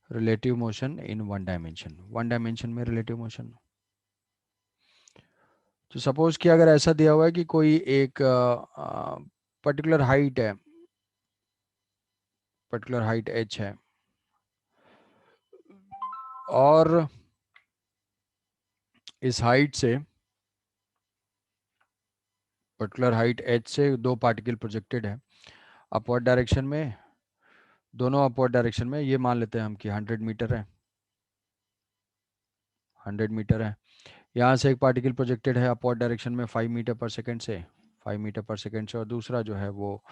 Relative motion in one dimension में relative motion. तो suppose कि अगर ऐसा दिया हुआ है कि कोई एक पर्टिकुलर हाइट है, पर्टिकुलर हाइट h है, और इस हाइट से, पर्टिकुलर हाइट h से दो पार्टिकल प्रोजेक्टेड है अपवर्ड डायरेक्शन में, दोनों अपवर्ड डायरेक्शन में। ये मान लेते हैं हम कि 100 मीटर है, 100 मीटर है। यहाँ से एक पार्टिकल प्रोजेक्टेड है अपवर्ड डायरेक्शन में 5 मीटर पर सेकेंड से, 5 मीटर पर सेकेंड से, और दूसरा जो है वो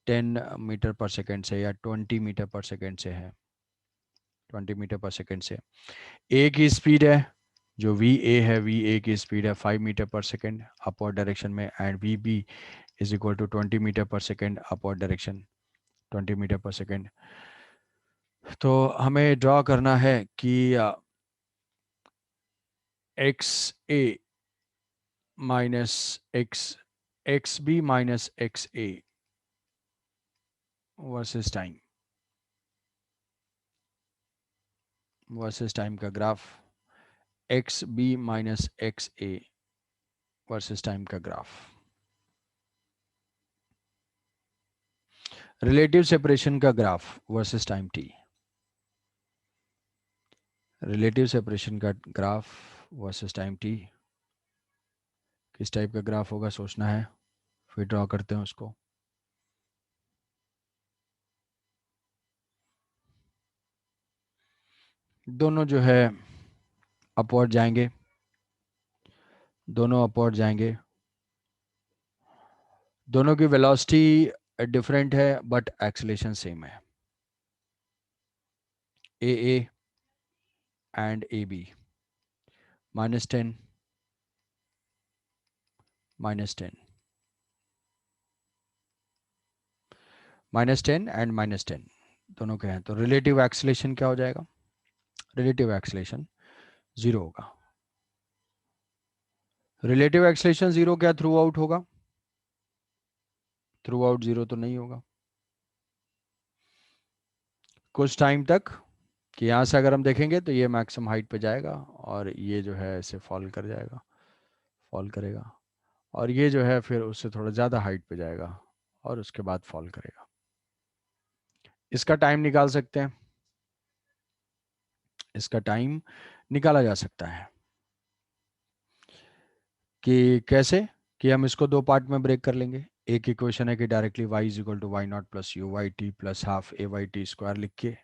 10 मीटर पर सेकेंड से या 20 मीटर पर सेकेंड से है, 20 मीटर पर सेकेंड से। ए की स्पीड है जो वी ए है, वी ए की स्पीड है 5 metre per second upward direction में, and V B is equal to 20 metre per second upward direction, 20 metre per second. तो हमें ड्रॉ करना है कि X A minus x B minus X A versus time, versus time का graph, X B minus X A versus time का graph. Relative separation का graph versus time T, relative separation का graph versus time T. किस type का graph होगा सोचना है, फिर ड्रॉ करते हैं उसको। दोनों जो है अपवर्ड जाएंगे, दोनों अपवर्ड जाएंगे, दोनों की वेलोसिटी डिफरेंट है बट एक्सेलेरेशन सेम है, A and A B, -10 -10, -10 and -10 दोनों के हैं। तो रिलेटिव एक्सेलेरेशन क्या हो जाएगा, रिलेटिव एक्सेलेरेशन 0 होगा। रिलेटिव एक्सेलेरेशन 0 क्या थ्रू आउट होगा, थ्रू आउट 0 तो नहीं होगा। कुछ टाइम तक, कि यहाँ से अगर हम देखेंगे तो ये मैक्सिमम हाइट पे जाएगा और ये जो है ऐसे फॉल कर जाएगा, फॉल करेगा, और ये जो है फिर उससे थोड़ा ज़्यादा हाइट पे जाएगा और उसके बाद फॉल करेगा। इसका टाइम निकाल सकते हैं, इसका टाइम निकाला जा सकता है कि कैसे, कि हम इसको दो पार्ट में ब्रेक कर लेंगे। एक इक्वेशन है कि directly y is equal to y naught plus u y t plus half a y t square लिख के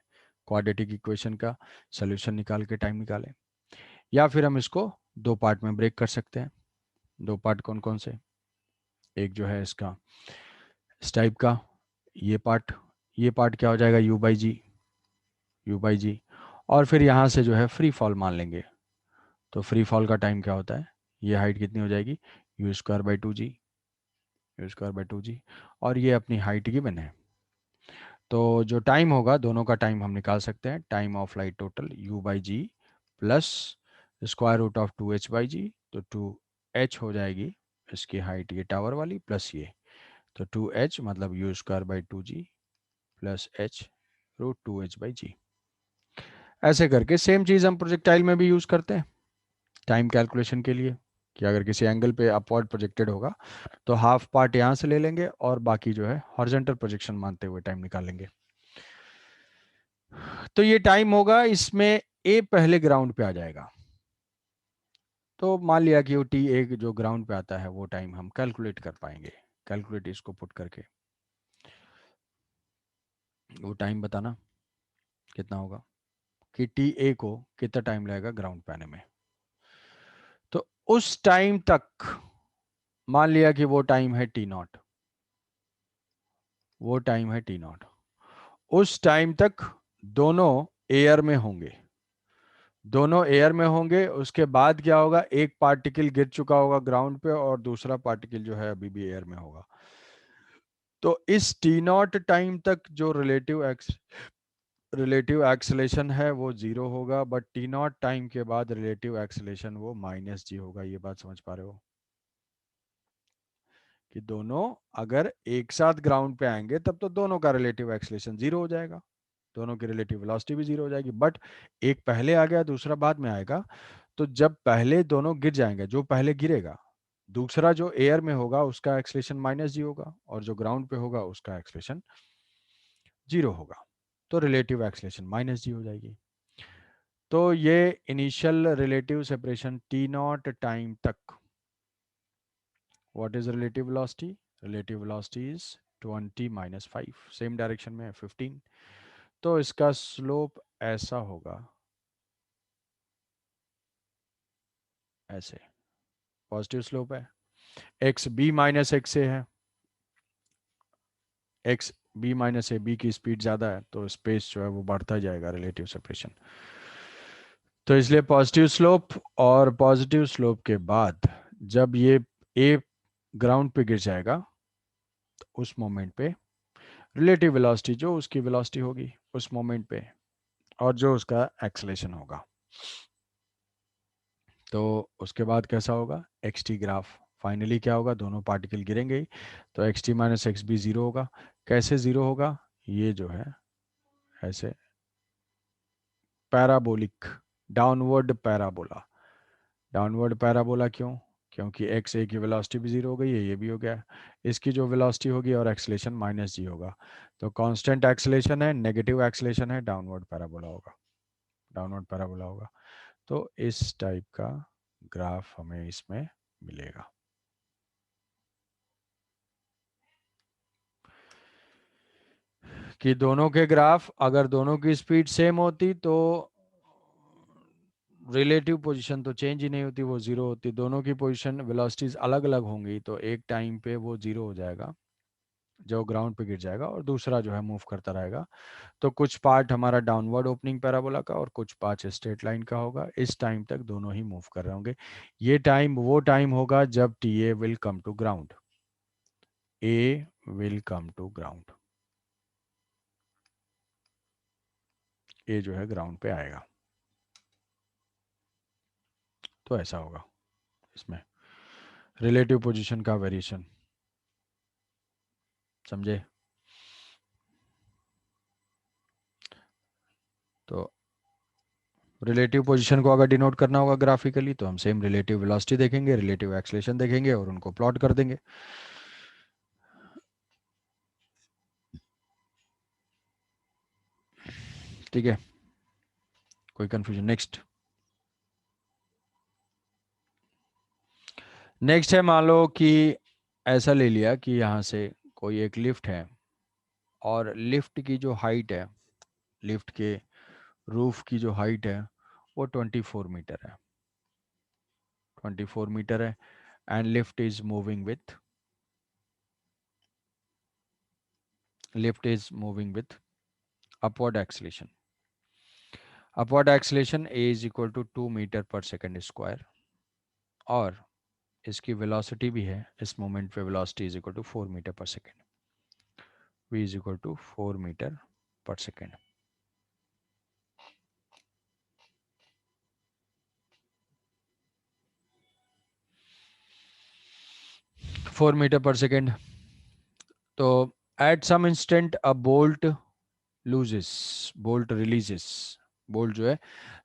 क्वाड्रेटिक इक्वेशन का सोल्यूशन निकाल के टाइम निकालें, या फिर हम इसको दो पार्ट में ब्रेक कर सकते हैं। दो पार्ट कौन कौन से, एक जो है इसका इस टाइप का, ये पार्ट, ये पार्ट क्या हो जाएगा u by G, u by G, और फिर यहाँ से जो है फ्री फॉल मान लेंगे। तो फ्री फॉल का टाइम क्या होता है, ये हाइट कितनी हो जाएगी U square by two G, U square by two G, और ये अपनी हाइट गिवन है। तो जो टाइम होगा दोनों का टाइम हम निकाल सकते हैं, time of light total u by G plus square root of 2h by G, तो 2h हो जाएगी इसकी हाइट ये टावर वाली प्लस ये, तो 2h मतलब U square by two G plus h root 2h by G. ऐसे करके सेम चीज़ हम प्रोजेक्टाइल में भी यूज़ करते हैं टाइम कैलकुलेशन के लिए, कि अगर किसी एंगल पे अपवर्ड प्रोजेक्टेड होगा तो हाफ पार्ट यहाँ से ले लेंगे और बाकी जो है हॉरिजॉन्टल प्रोजेक्शन मानते हुए टाइम निकालेंगे। तो ये टाइम होगा, इसमें ए पहले ग्राउंड पे आ जाएगा। तो मान लिया कि वो टी ए जो ग्राउंड पे आता है वो टाइम हम कैलकुलेट कर पाएंगे, कैलकुलेट इसको पुट करके वो टाइम बताना कितना होगा, कि टी ए को कितना टाइम लगेगा ग्राउंड पे आने में। तो उस टाइम तक मान लिया कि वो टाइम है टी नॉट, वो टाइम है टी नॉट, उस टाइम तक दोनों एयर में होंगे, दोनों एयर में होंगे। उसके बाद क्या होगा, एक पार्टिकल गिर चुका होगा ग्राउंड पे और दूसरा पार्टिकल जो है अभी भी एयर में होगा। तो इस टी नॉट टाइम तक जो रिलेटिव एक्सेलेरेशन है वो जीरो होगा, बट टी नॉट टाइम के बाद रिलेटिव एक्सेलेरेशन वो माइनस जी होगा। ये बात समझ पा रहे हो कि दोनों अगर एक साथ ग्राउंड पे आएंगे तब तो दोनों का रिलेटिव एक्सेलेरेशन जीरो हो जाएगा, दोनों की रिलेटिव वेलोसिटी भी जीरो हो जाएगी। बट एक पहले आ गया, दूसरा बाद में आएगा, तो जब पहले दोनों गिर जाएंगे, जो पहले गिरेगा, दूसरा जो एयर में होगा उसका एक्सलेशन माइनस जी होगा, और जो ग्राउंड पे होगा उसका एक्सलेशन जीरो होगा, तो रिलेटिव एक्सलेशन माइनस जी हो जाएगी। तो ये initial relative separation T naught time तक, what is relative velocity? Relative velocity is 20 minus 5, same direction में है 15, तो इसका स्लोप ऐसा होगा, ऐसे पॉजिटिव स्लोप है, एक्स बी माइनस एक्स से है, X B minus A, B की स्पीड ज़्यादा है तो स्पेस जो है वो बढ़ता जाएगा, रिलेटिव सेपरेशन। तो इसलिए पॉजिटिव स्लोप, और पॉजिटिव स्लोप के बाद जब ये ए ग्राउंड पे गिर जाएगा, तो उस मोमेंट पे रिलेटिव वेलोसिटी जो उसकी वेलोसिटी होगी उस मोमेंट पे, और जो उसका एक्सलेशन होगा, तो उसके बाद कैसा होगा एक्स टी ग्राफ। फाइनली क्या होगा, दोनों पार्टिकल गिरेंगे ही, तो x t minus x b zero होगा। कैसे जीरो होगा, ये जो है ऐसे parabolic, downward parabola. Downward parabola क्यों? क्योंकि एक्स ए की वेलोसिटी भी जीरो हो गई है, ये भी हो गया है। इसकी जो वेलोसिटी होगी और एक्सलेशन माइनस जी होगा, तो कांस्टेंट एक्सलेशन है, नेगेटिव एक्सलेशन है, डाउनवर्ड पैराबोला होगा, डाउनवर्ड पैराबोला होगा। तो इस टाइप का ग्राफ हमें इसमें मिलेगा। कि दोनों के ग्राफ, अगर दोनों की स्पीड सेम होती तो रिलेटिव पोजीशन तो चेंज ही नहीं होती, वो जीरो होती। दोनों की पोजीशन वेलोसिटीज अलग अलग होंगी, तो एक टाइम पे वो जीरो हो जाएगा, जो ग्राउंड पे गिर जाएगा, और दूसरा जो है मूव करता रहेगा। तो कुछ पार्ट हमारा डाउनवर्ड ओपनिंग पैराबोला का और कुछ पार्ट स्ट्रेट लाइन का होगा। इस टाइम तक दोनों ही मूव कर रहे होंगे। ये टाइम वो टाइम होगा जब T A will come to ground, A will come to ground, A जो है ग्राउंड पे आएगा, तो ऐसा होगा इसमें रिलेटिव पोजीशन का वेरिएशन। समझे? तो रिलेटिव पोजीशन को अगर डिनोट करना होगा ग्राफिकली, तो हम सेम रिलेटिव वेलोसिटी देखेंगे, रिलेटिव एक्सलेशन देखेंगे और उनको प्लॉट कर देंगे। ठीक है, कोई कंफ्यूजन? नेक्स्ट। नेक्स्ट है, मान लो कि ऐसा ले लिया कि यहाँ से कोई एक लिफ्ट है, और लिफ्ट की जो हाइट है, लिफ्ट के रूफ की जो हाइट है वो 24 मीटर है, 24 मीटर है, and lift is moving with, lift is moving with upward acceleration. Upward acceleration A is equal to 2 metre per second square, और इसकी वेलोसिटी भी है इस मोमेंट पे, velocity is equal to 4 metre per second, v is equal to 4 metre per second. 4 metre per second. तो at some instant a bolt loses, bolt releases, bolt जो है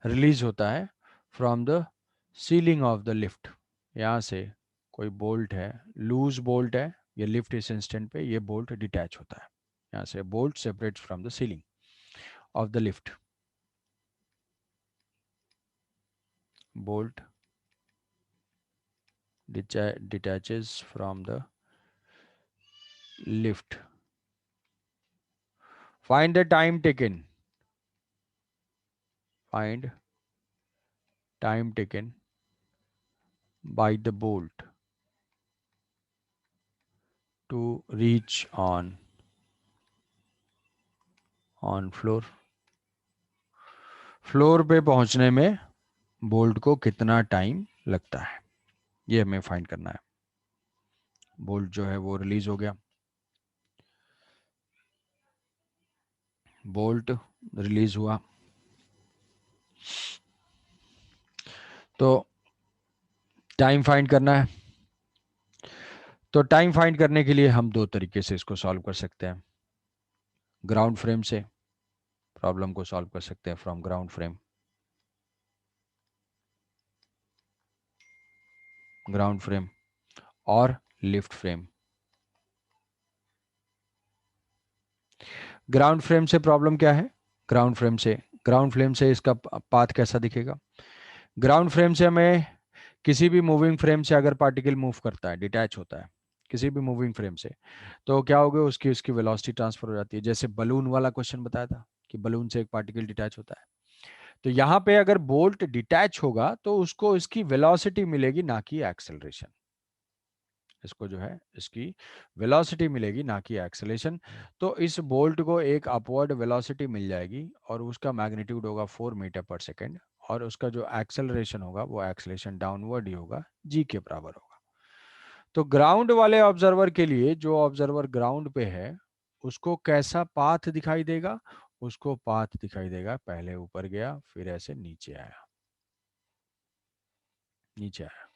release होता है from the ceiling of the lift. यहाँ से कोई bolt है, loose bolt है, ये लिफ्ट इस इंस्टेंट पे ये बोल्ट डिटैच होता है, यहाँ से bolt separate from the ceiling of the lift, bolt detaches from the lift. Find the time taken, find time taken by the bolt to reach on floor. Floor पे पहुंचने में bolt को कितना time लगता है, ये हमें फाइंड करना है। बोल्ट जो है वो रिलीज हो गया, बोल्ट रिलीज हुआ, तो टाइम फाइंड करना है। तो टाइम फाइंड करने के लिए हम दो तरीके से इसको सॉल्व कर सकते हैं। ग्राउंड फ्रेम से, प्रॉब्लम को सॉल्व कर सकते हैं from ground frame. Ground frame और लिफ्ट फ्रेम। ग्राउंड फ्रेम से प्रॉब्लम क्या है? ग्राउंड फ्रेम से इसका पाथ कैसा दिखेगा? ग्राउंड फ्रेम से हमें किसी भी मूविंग फ्रेम से अगर पार्टिकल मूव करता है, डिटैच होता है किसी भी मूविंग फ्रेम से, तो क्या होगा, उसकी उसकी वेलोसिटी ट्रांसफर हो जाती है। जैसे बलून वाला क्वेश्चन बताया था कि बलून से एक पार्टिकल डिटैच होता है, तो यहाँ पे अगर बोल्ट डिटैच होगा तो उसको इसकी वेलोसिटी मिलेगी, ना कि एक्सेलरेशन। इसको जो है इसकी वेलोसिटी मिलेगी, ना कि एक्सेलेरेशन। तो इस बोल्ट को एक अपवर्ड वेलोसिटी मिल जाएगी और उसका मैग्नीट्यूड होगा 4 मीटर पर सेकेंड, और उसका जो एक्सेलरेशन होगा वो एक्सेलरेशन डाउनवर्ड ही होगा, जी के बराबर होगा। तो ग्राउंड वाले ऑब्जर्वर के लिए, जो ऑब्जर्वर ग्राउंड पे है, उसको कैसा पाथ दिखाई देगा? उसको पाथ दिखाई देगा, पहले ऊपर गया फिर ऐसे नीचे आया, नीचे आया।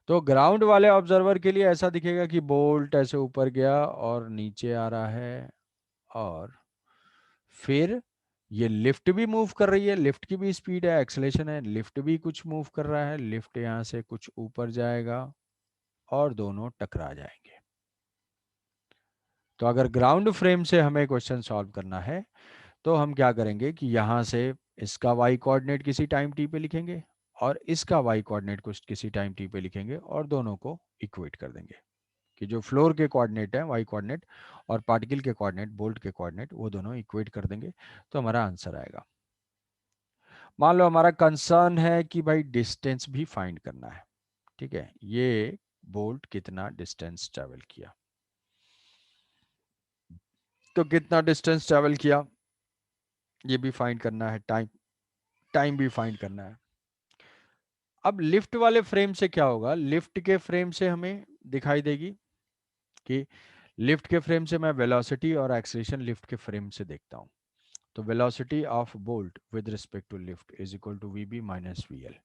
तो ग्राउंड वाले ऑब्जर्वर के लिए ऐसा दिखेगा कि बोल्ट ऐसे ऊपर गया और नीचे आ रहा है, और फिर ये लिफ्ट भी मूव कर रही है, लिफ्ट की भी स्पीड है, एक्सेलेरेशन है, लिफ्ट भी कुछ मूव कर रहा है, लिफ्ट यहां से कुछ ऊपर जाएगा और दोनों टकरा जाएंगे। तो अगर ग्राउंड फ्रेम से हमें क्वेश्चन सॉल्व करना है तो हम क्या करेंगे कि यहां से इसका वाई कोऑर्डिनेट किसी टाइम टी पे लिखेंगे और इसका वाई कोऑर्डिनेट कुछ किसी टाइम टी पे लिखेंगे, और दोनों को इक्वेट कर देंगे कि जो फ्लोर के कोऑर्डिनेट है वाई कोऑर्डिनेट और पार्टिकल के कोऑर्डिनेट बोल्ट के कोऑर्डिनेट, वो दोनों इक्वेट कर देंगे, तो हमारा आंसर आएगा। मान लो हमारा कंसर्न है कि भाई डिस्टेंस भी फाइंड करना है, ठीक है, ये बोल्ट कितना डिस्टेंस ट्रेवल किया, तो कितना डिस्टेंस ट्रेवल किया ये भी फाइंड करना है, टाइम टाइम भी फाइंड करना है। अब लिफ्ट वाले फ्रेम से क्या होगा, लिफ्ट के फ्रेम से हमें दिखाई देगी कि लिफ्ट के फ्रेम से मैं वेलोसिटी और एक्सेलरेशन लिफ्ट के फ्रेम से देखता हूं। तो velocity of bolt with respect to lift is equal to v B minus v l.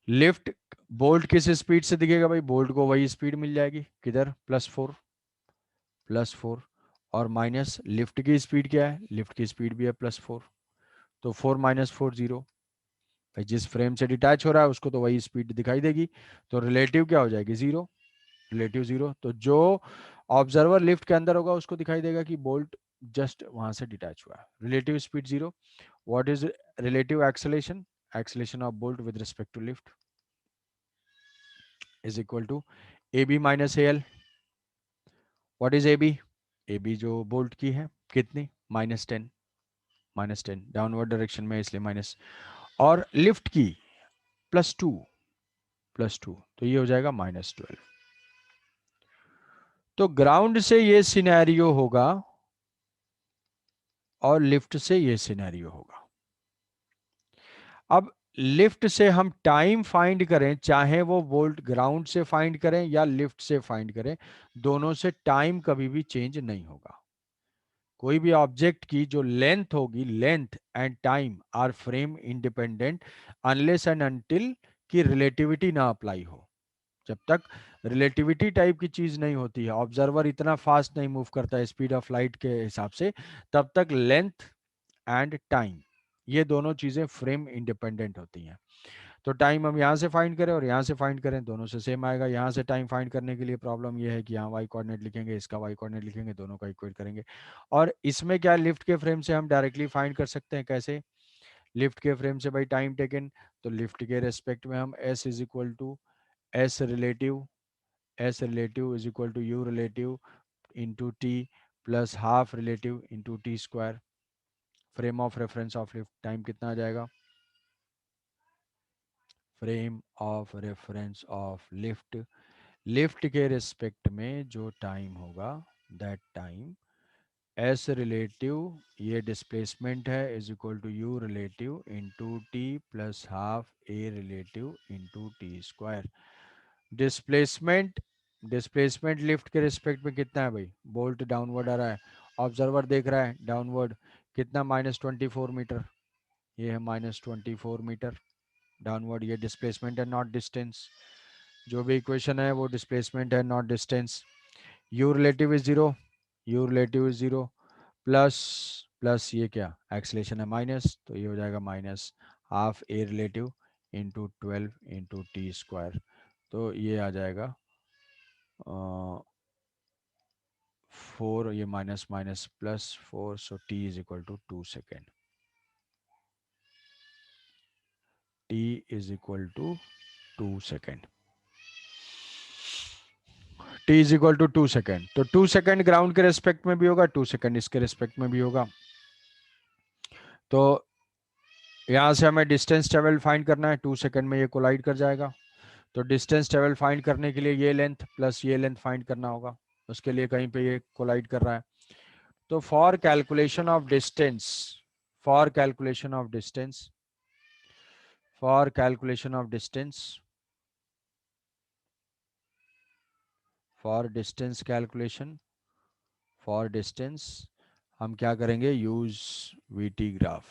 Lift bolt किस स्पीड से दिखेगा भाई, बोल्ट को वही स्पीड मिल जाएगी, किधर, +4, और माइनस लिफ्ट की स्पीड क्या है, लिफ्ट की स्पीड भी है +4, तो 4 - 4 0। भाई जिस फ्रेम से डिटैच हो रहा है उसको तो वही स्पीड दिखाई देगी, तो रिलेटिव क्या हो जाएगी, जीरो, रिलेटिव जीरो। तो जो ऑब्जर्वर लिफ्ट के अंदर होगा उसको दिखाई देगा कि बोल्ट जस्ट वहां से डिटैच हुआ है, relative speed zero. What is relative acceleration, acceleration of bolt with respect to lift is equal to A B minus a l. What is a B, a b जो बोल्ट की है कितनी, -10, -10 downward direction में इसलिए minus, और lift की +2, +2, तो ये हो जाएगा -12। तो ग्राउंड से ये सिनेरियो होगा और लिफ्ट से ये सिनेरियो होगा। अब लिफ्ट से हम टाइम फाइंड करें, चाहे वो वोल्ट ग्राउंड से फाइंड करें या लिफ्ट से फाइंड करें, दोनों से टाइम कभी भी चेंज नहीं होगा। कोई भी ऑब्जेक्ट की जो लेंथ होगी, length and time are frame independent unless and until की रिलेटिविटी ना अप्लाई हो। जब तक रिलेटिविटी टाइप की चीज नहीं होती है, ऑब्जर्वर इतना फास्ट नहीं मूव करता है स्पीड ऑफ लाइट के हिसाब से, तब तक लेंथ एंड टाइम ये दोनों चीजें फ्रेम इंडिपेंडेंट होती हैं। तो टाइम हम यहाँ से फाइंड करें और यहाँ से फाइंड करें, दोनों से सेम आएगा। यहाँ से टाइम फाइंड करने के लिए प्रॉब्लम ये है कि यहाँ वाई कोऑर्डिनेट लिखेंगे, इसका वाई कोऑर्डिनेट लिखेंगे, दोनों का इक्वेट करेंगे। और इसमें क्या, लिफ्ट के फ्रेम से हम डायरेक्टली फाइंड कर सकते हैं, कैसे, लिफ्ट के फ्रेम से भाई टाइम टेकन, तो लिफ्ट के रेस्पेक्ट में हम s is equal to s relative, s relative is equal to u relative into t plus half relative into t square. Frame of reference of lift time कितना आ जाएगा, frame of reference of lift, lift के respect में जो time होगा that time s relative, ये displacement है, is equal to u relative into t plus half a relative into t square. Displacement, displacement lift के रिस्पेक्ट में कितना है भाई, बोल्ट डाउनवर्ड आ रहा है, ऑब्जर्वर देख रहा है डाउनवर्ड, कितना, -24 मीटर, ये है -24 मीटर डाउनवर्ड, ये डिस्प्लेसमेंट है नॉट डिस्टेंस। जो भी इक्वेशन है वो डिस्प्लेसमेंट है not distance. U relative is zero, u relative is zero, plus ये क्या एक्सलेशन है माइनस, तो ये हो जाएगा minus half a relative into 12 × t²। तो ये आ जाएगा 4, ये minus minus +4, so t is equal to 2 second. t is equal to 2 second. t is equal to 2 second. तो 2 सेकेंड ग्राउंड के रेस्पेक्ट में भी होगा, 2 सेकेंड इसके रेस्पेक्ट में भी होगा। तो यहां से हमें डिस्टेंस ट्रेवल फाइंड करना है, 2 सेकेंड में ये कोलाइड कर जाएगा। तो डिस्टेंस ट्रेवल फाइंड करने के लिए ये लेंथ प्लस ये लेंथ फाइंड करना होगा, उसके लिए कहीं पे ये कोलाइड कर रहा है। तो for calculation of distance, for calculation of distance, for calculation of distance, for distance calculation, for distance हम क्या करेंगे, use VT graph,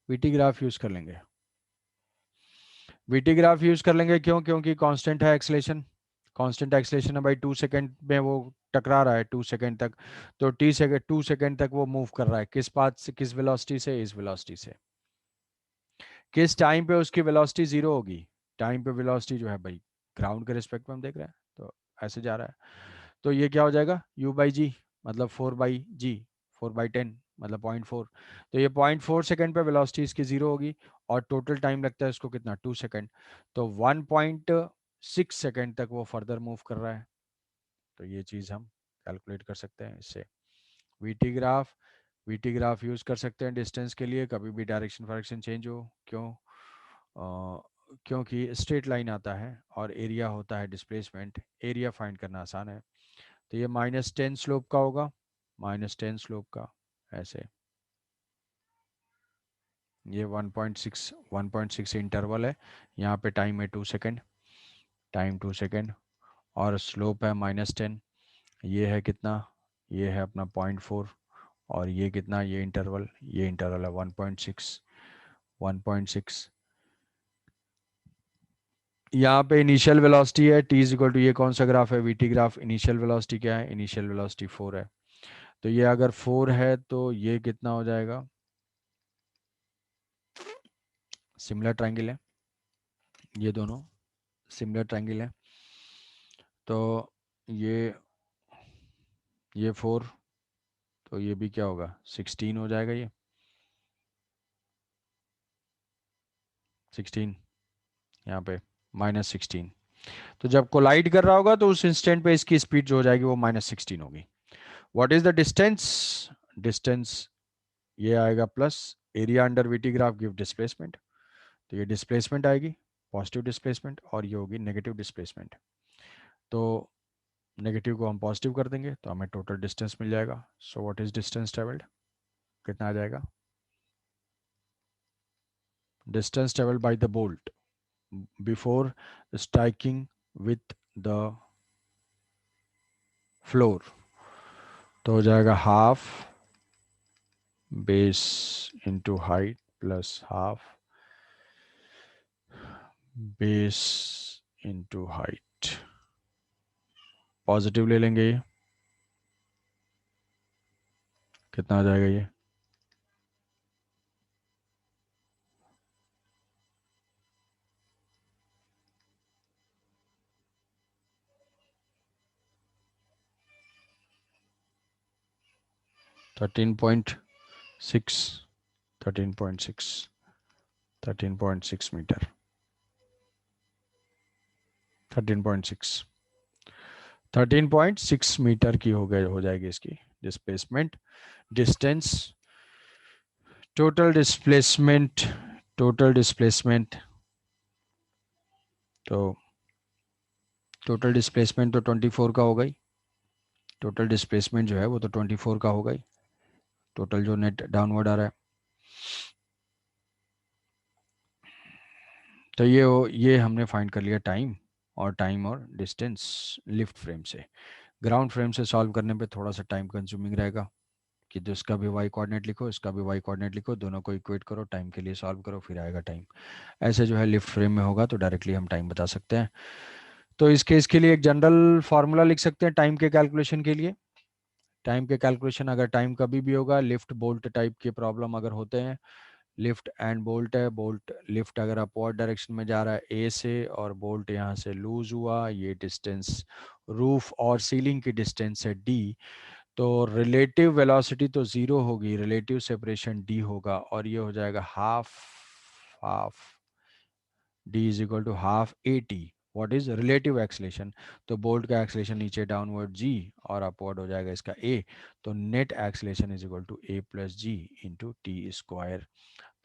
VT graph use कर लेंगे। वीटी ग्राफ यूज कर लेंगे क्यों, क्योंकि कांस्टेंट है एक्सलेशन, कांस्टेंट एक्सलेशन है भाई, 2 सेकंड में वो टकरा रहा है 2 सेकंड तक। तो 2 सेकंड तक वो मूव कर रहा है, किस पाथ से, किस वेलोसिटी से, इस वेलोसिटी से। किस टाइम पे उसकी वेलोसिटी जीरो होगी, टाइम पे वेलोसिटी जो है भाई ग्राउंड के रिस्पेक्ट में हम देख रहे हैं, तो ऐसे जा रहा है। तो ये क्या हो जाएगा, u/g मतलब 4/g, 4/10 मतलब 0.4। तो ये 0.4 सेकंड पे वेलोसिटी इसकी जीरो होगी, और टोटल टाइम लगता है इसको कितना, 2 सेकंड। तो 1.6 सेकंड तक वो फर्दर मूव कर रहा है। तो ये चीज़ हम कैलकुलेट कर सकते हैं इससे। VT graph, VT graph use कर सकते हैं डिस्टेंस के लिए, कभी भी डायरेक्शन फायरेक्शन चेंज हो, क्यों क्योंकि स्ट्रेट लाइन आता है और एरिया होता है डिस्प्लेसमेंट, एरिया फाइंड करना आसान है। तो ये -10 स्लोप का होगा, -10 स्लोप का, ऐसे। ये 1.6 इंटरवल है, यहाँ पे टाइम है 2 सेकेंड, टाइम 2 सेकेंड, और स्लोप है -10। ये है कितना, ये है अपना 0.4, और ये कितना, ये इंटरवल है 1.6, 1.6। यहाँ पे इनिशियल वेलोसिटी है t इज इक्वल टू, ये कौन सा ग्राफ है, वीटी ग्राफ। इनिशियल वेलोसिटी क्या है, इनिशियल वेलोसिटी 4 है। तो ये अगर 4 है तो ये कितना हो जाएगा, सिमिलर ट्रायंगल है, ये दोनों सिमिलर ट्रायंगल है। तो ये 4, तो ये भी क्या होगा, 16 हो जाएगा, ये 16, यहाँ पे -16। तो जब कोलाइड कर रहा होगा तो उस इंस्टेंट पे इसकी स्पीड जो हो जाएगी वो -16 होगी। What is the distance, distance ये आएगा plus area under VT graph give displacement. तो ये डिस्प्लेसमेंट आएगी, पॉजिटिव डिस्प्लेसमेंट, और ये होगी नेगेटिव डिस्प्लेसमेंट। तो नेगेटिव को हम पॉजिटिव कर देंगे तो हमें टोटल डिस्टेंस मिल जाएगा। सो व्हाट इज डिस्टेंस ट्रेवल्ड, कितना आ जाएगा, distance travelled by the bolt before striking with the floor, तो हो जाएगा half base into height plus half base into height. Positive ले लेंगे, ये कितना आ जाएगा, ये 13.6, 13.6, 13.6 मीटर, 13.6, 13.6 मीटर की हो जाएगी इसकी displacement. Distance, total displacement, total displacement, तो टोटल डिस्प्लेसमेंट तो 24 का हो गई, टोटल डिस्प्लेसमेंट जो है वो तो 24 का हो गई, टोटल जो नेट डाउनवर्ड आ रहा है। तो ये हमने फाइंड कर लिया टाइम और डिस्टेंस लिफ्ट फ्रेम से। ग्राउंड फ्रेम से सॉल्व करने पे थोड़ा सा टाइम कंज्यूमिंग रहेगा, कि जो इसका भी वाई कोऑर्डिनेट लिखो, इसका भी वाई कोऑर्डिनेट लिखो, दोनों को इक्वेट करो, टाइम के लिए सॉल्व करो, फिर आएगा टाइम। ऐसे जो है लिफ्ट फ्रेम में होगा तो डायरेक्टली हम टाइम बता सकते हैं। तो इस केस के लिए एक जनरल फार्मूला लिख सकते हैं टाइम के कैलकुलेशन के लिए। टाइम के कैलकुलेशन अगर टाइम कभी भी होगा, लिफ्ट बोल्ट टाइप के प्रॉब्लम अगर होते हैं, लिफ्ट एंड बोल्ट है, बोल्ट लिफ्ट अगर अपवर्ड डायरेक्शन में जा रहा है ए से और बोल्ट यहाँ से लूज हुआ, ये डिस्टेंस रूफ और सीलिंग की डिस्टेंस है डी, तो रिलेटिव वेलोसिटी तो जीरो होगी, रिलेटिव सेपरेशन डी होगा और ये हो जाएगा half half d is equal to half a t. What is relative acceleration? तो बोल्ट का एक्सलेशन नीचे डाउनवर्ड जी और अपवर्ड हो जाएगा इसका ए, तो net acceleration is equal to a plus g into t square.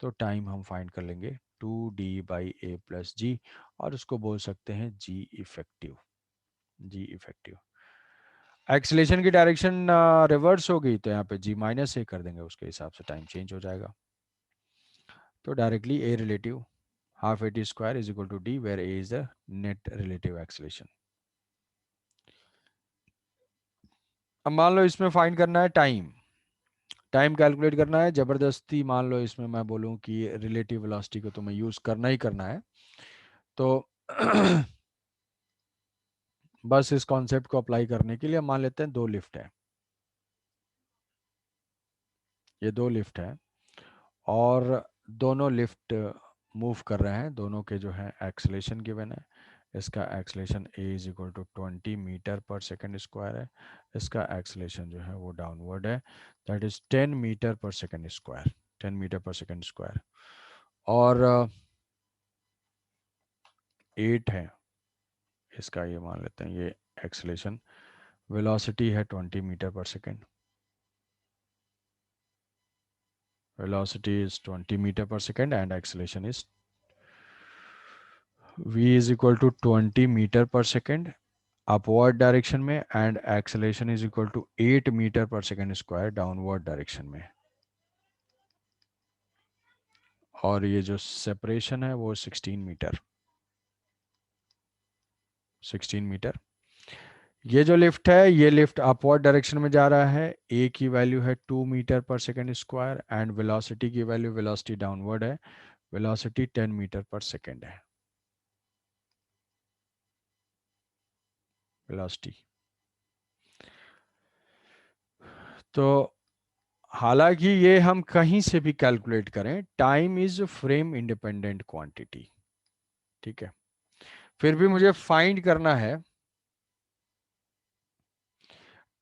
तो टाइम हम फाइंड कर लेंगे 2d/a+g और उसको बोल सकते हैं g इफेक्टिव। जी इफेक्टिव एक्सीलेशन की डायरेक्शन रिवर्स हो गई तो यहाँ पे g माइनस ए कर देंगे, उसके हिसाब से टाइम चेंज हो जाएगा। तो directly a relative half a t square is equal to d where a is the net relative acceleration. अब मान लो इसमें फाइंड करना है टाइम, टाइम कैलकुलेट करना है, जबरदस्ती मान लो इसमें मैं बोलूँ कि रिलेटिव वेलोसिटी को तुम्हें यूज करना ही करना है, तो बस इस कॉन्सेप्ट को अप्लाई करने के लिए मान लेते हैं दो लिफ्ट है, ये दो लिफ्ट है और दोनों लिफ्ट मूव कर रहे हैं, दोनों के जो है एक्सलेशन गिवन है। इसका acceleration a is equal to 20 metre per second square है, इसका एक्सलेशन जो है वो डाउनवर्ड है, that is 10 metre per second square, 10 metre per second square. और 8 है इसका, ये मान लेते हैं ये एक्सलेशन, वेलोसिटी है 20 metre per second, velocity is 20 meter per second and acceleration is v is equal to 20 meter per second upward direction में and acceleration is equal to 8 metre per second square downward direction में। और ये जो separation है वो 16 metre, 16 metre. ये जो lift है ये लिफ्ट अपवर्ड डायरेक्शन में जा रहा है, ए की वैल्यू है 2 metre per second square and velocity की वैल्यू, वेलोसिटी डाउनवर्ड है, वेलोसिटी 10 मीटर पर सेकेंड है वेलोसिटी। तो हालांकि ये हम कहीं से भी कैलकुलेट करें, time is frame independent quantity, ठीक है, फिर भी मुझे फाइंड करना है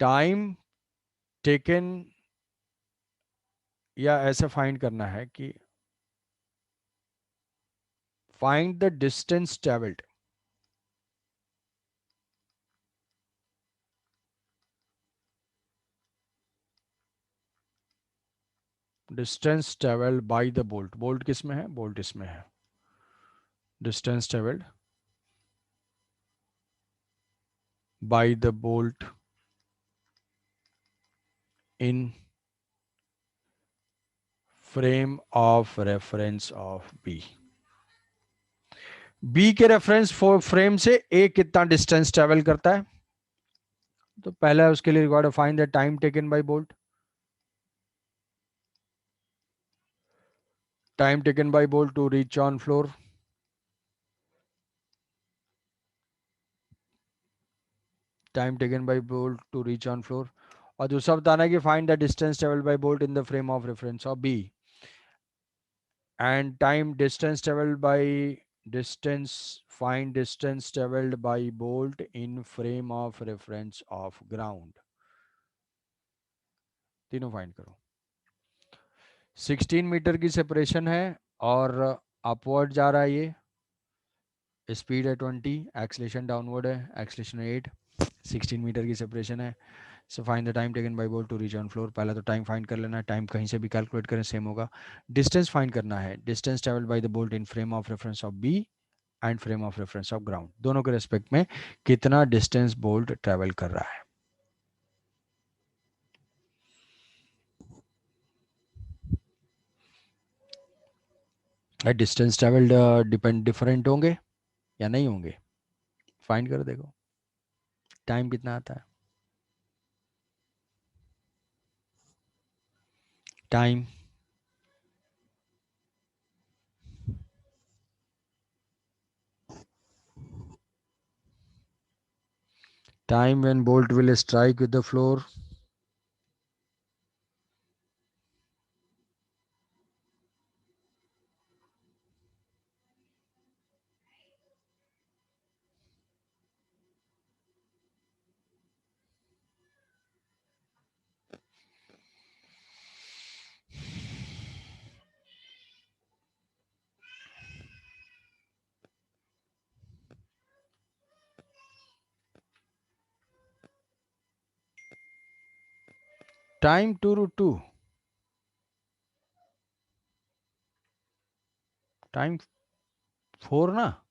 टाइम टेकन, या ऐसे फाइंड करना है कि find the distance travelled, distance travelled by the bolt, bolt किस में है, बोल्ट इसमें है, distance travelled by the bolt in frame of reference of B. B के रेफरेंस फ्रेम से ए कितना डिस्टेंस ट्रेवल करता है, तो पहला उसके लिए required find the time taken by bolt, time taken by bolt to reach on floor, time taken by bolt to reach on floor, और दूसरा बताना है कि find the distance travelled by bolt in the frame of reference of B, and time distance travelled by distance, find distance travelled by bolt in frame of reference of ground, तीनों find करो। 16 metre की separation है और upward जा रहा है, ये speed है 20, एक्सलेशन डाउनवर्ड है, एक्सलेशन 8, 16 मीटर की सेपरेशन है। So find the time taken by bolt to reach on floor, पहला तो टाइम फाइंड कर लेना है, टाइम कहीं से भी कैलकुलेट करें सेम होगा। डिस्टेंस फाइंड करना है, distance travelled by the bolt in frame of reference of B and frame of reference of ground, दोनों के रेस्पेक्ट में कितना डिस्टेंस बोल्ट ट्रेवल कर रहा है। डिस्टेंस ट्रेवल्ड डिपेंड डिफरेंट होंगे या नहीं होंगे, फाइंड कर देखो टाइम कितना आता है। Time time when bolt will strike with the floor time 2√2, time 4 ना,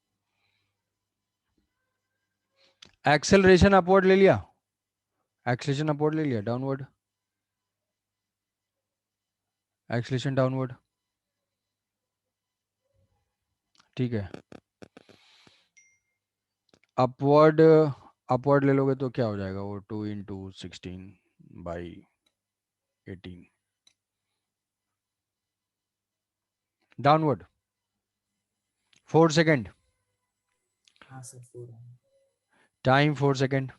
एक्सेलरेशन अपवर्ड ले लिया, एक्सेलरेशन अपवर्ड ले लिया, डाउनवर्ड, एक्सेलरेशन डाउनवर्ड, ठीक है। अपवर्ड, अपवर्ड ले लोगे तो क्या हो जाएगा वो, 2 × 16/18, डाउनवर्ड 4 सेकेंड, हाँ सर 4 है। Time 4 second,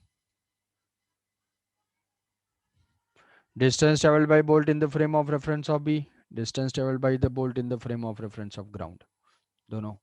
distance traveled by bolt in the frame of reference of B, distance traveled by the bolt in the frame of reference of ground, दोनों।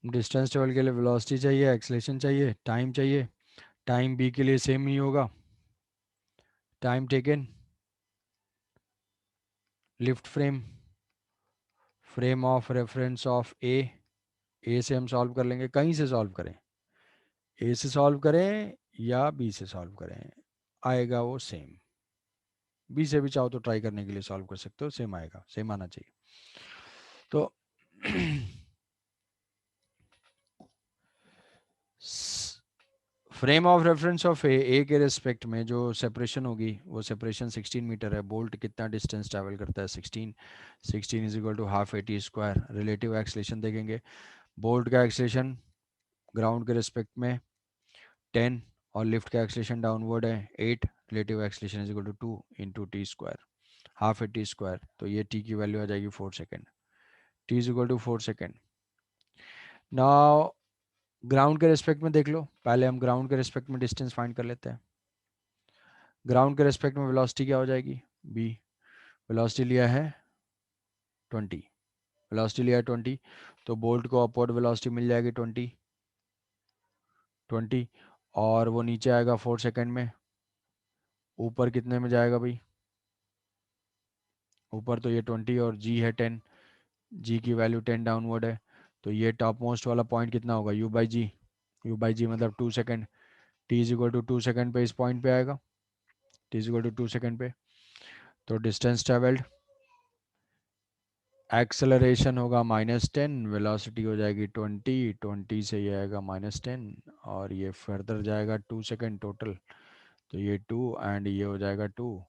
डिस्टेंस ट्रेवल के लिए वेलोसिटी चाहिए, acceleration चाहिए, time चाहिए, time B के लिए same नहीं होगा, time taken, lift frame, frame of reference of A से हम सॉल्व कर लेंगे, कहीं से सॉल्व करें, ए से सॉल्व करें या बी से सॉल्व करें, आएगा वो सेम। बी से भी चाहो तो ट्राई करने के लिए सॉल्व कर सकते हो, सेम आएगा, सेम आना चाहिए। तो frame of reference of A के रिस्पेक्ट में जो सेपरेशन होगी वो सेपरेशन 16 मीटर है, बोल्ट कितना डिस्टेंस ट्रैवल करता है 16, 16 is equal to half a t square, relative acceleration देखेंगे, बोल्ट का एक्सलेशन ग्राउंड के रिस्पेक्ट में 10 और लिफ्ट का एक्सलेशन डाउनवर्ड है 8, relative acceleration is equal to 2 into t square, half a t square, तो ये टी की वैल्यू आ जाएगी 4 second, T is equal to 4 second. Now ground के रिस्पेक्ट में देख लो, पहले हम ग्राउंड के रिस्पेक्ट में डिस्टेंस फाइंड कर लेते हैं। ग्राउंड के रेस्पेक्ट में वेलोसिटी क्या हो जाएगी, बी, वेलोसिटी लिया है 20, वेलोसिटी लिया है 20, तो बोल्ट को अपवर्ड वेलोसिटी मिल जाएगी 20, और वो नीचे आएगा 4 सेकेंड में, ऊपर कितने में जाएगा भाई, ऊपर तो ये 20 और जी है 10, जी की वैल्यू 10 डाउनवर्ड है, तो ये टॉप मोस्ट वाला पॉइंट कितना होगा, U by G, U by G मतलब 2 second, T is equal to 2 second पे इस पॉइंट पे आएगा, T is equal to 2 second पे, तो डिस्टेंस ट्रेवल्ड, एक्सेलरेशन होगा -10, वेलोसिटी हो जाएगी 20, 20 से ये आएगा -10 और ये फर्दर जाएगा 2 सेकेंड टोटल, तो ये 2 एंड ये हो जाएगा 2,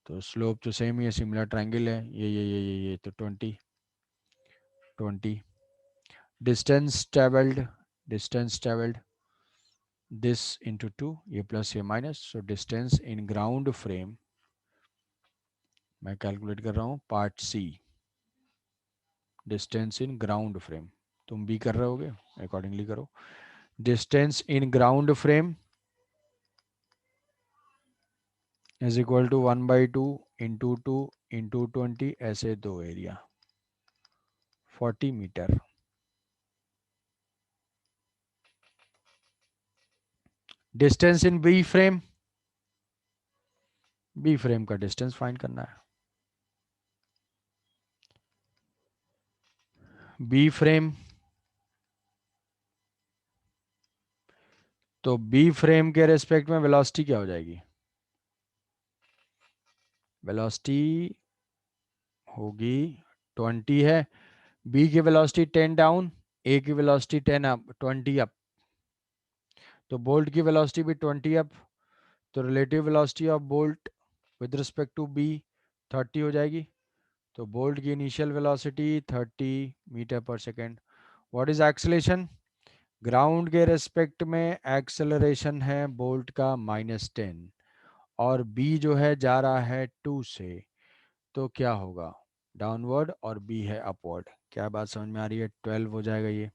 तो स्लोप तो सेम ही है, सिमिलर ट्रायंगल है, ये तो 20, 20, distance travelled, distance travelled this into 2, ये प्लस ये minus, so distance in ground frame, मैं कैलकुलेट कर रहा हूँ part C, distance in ground frame, तुम भी कर रहे होगे अकॉर्डिंगली करो, distance in ground frame is equal to 1/2 into 2 into 20, ऐसे दो area 40 metre, distance in B frame, B frame का डिस्टेंस फाइंड करना है, बी फ्रेम, तो बी फ्रेम के रेस्पेक्ट में वेलोसिटी क्या हो जाएगी, वेलोसिटी होगी 20 है, बी की वेलोसिटी 10 डाउन, ए की वेलोसिटी 10 अप, 20 अप, तो बोल्ट की वेलोसिटी भी 20 अप, तो relative velocity of bolt with respect to B 30 हो जाएगी, तो बोल्ट की initial velocity 30 metre per second, what is acceleration, ground के रेस्पेक्ट में एक्सेलरेशन है बोल्ट का -10 और बी जो है जा रहा है 2 से, तो क्या होगा, डाउनवर्ड और बी है अपवर्ड। क्या बात समझ में आ रही है? 12 हो जाएगा ये,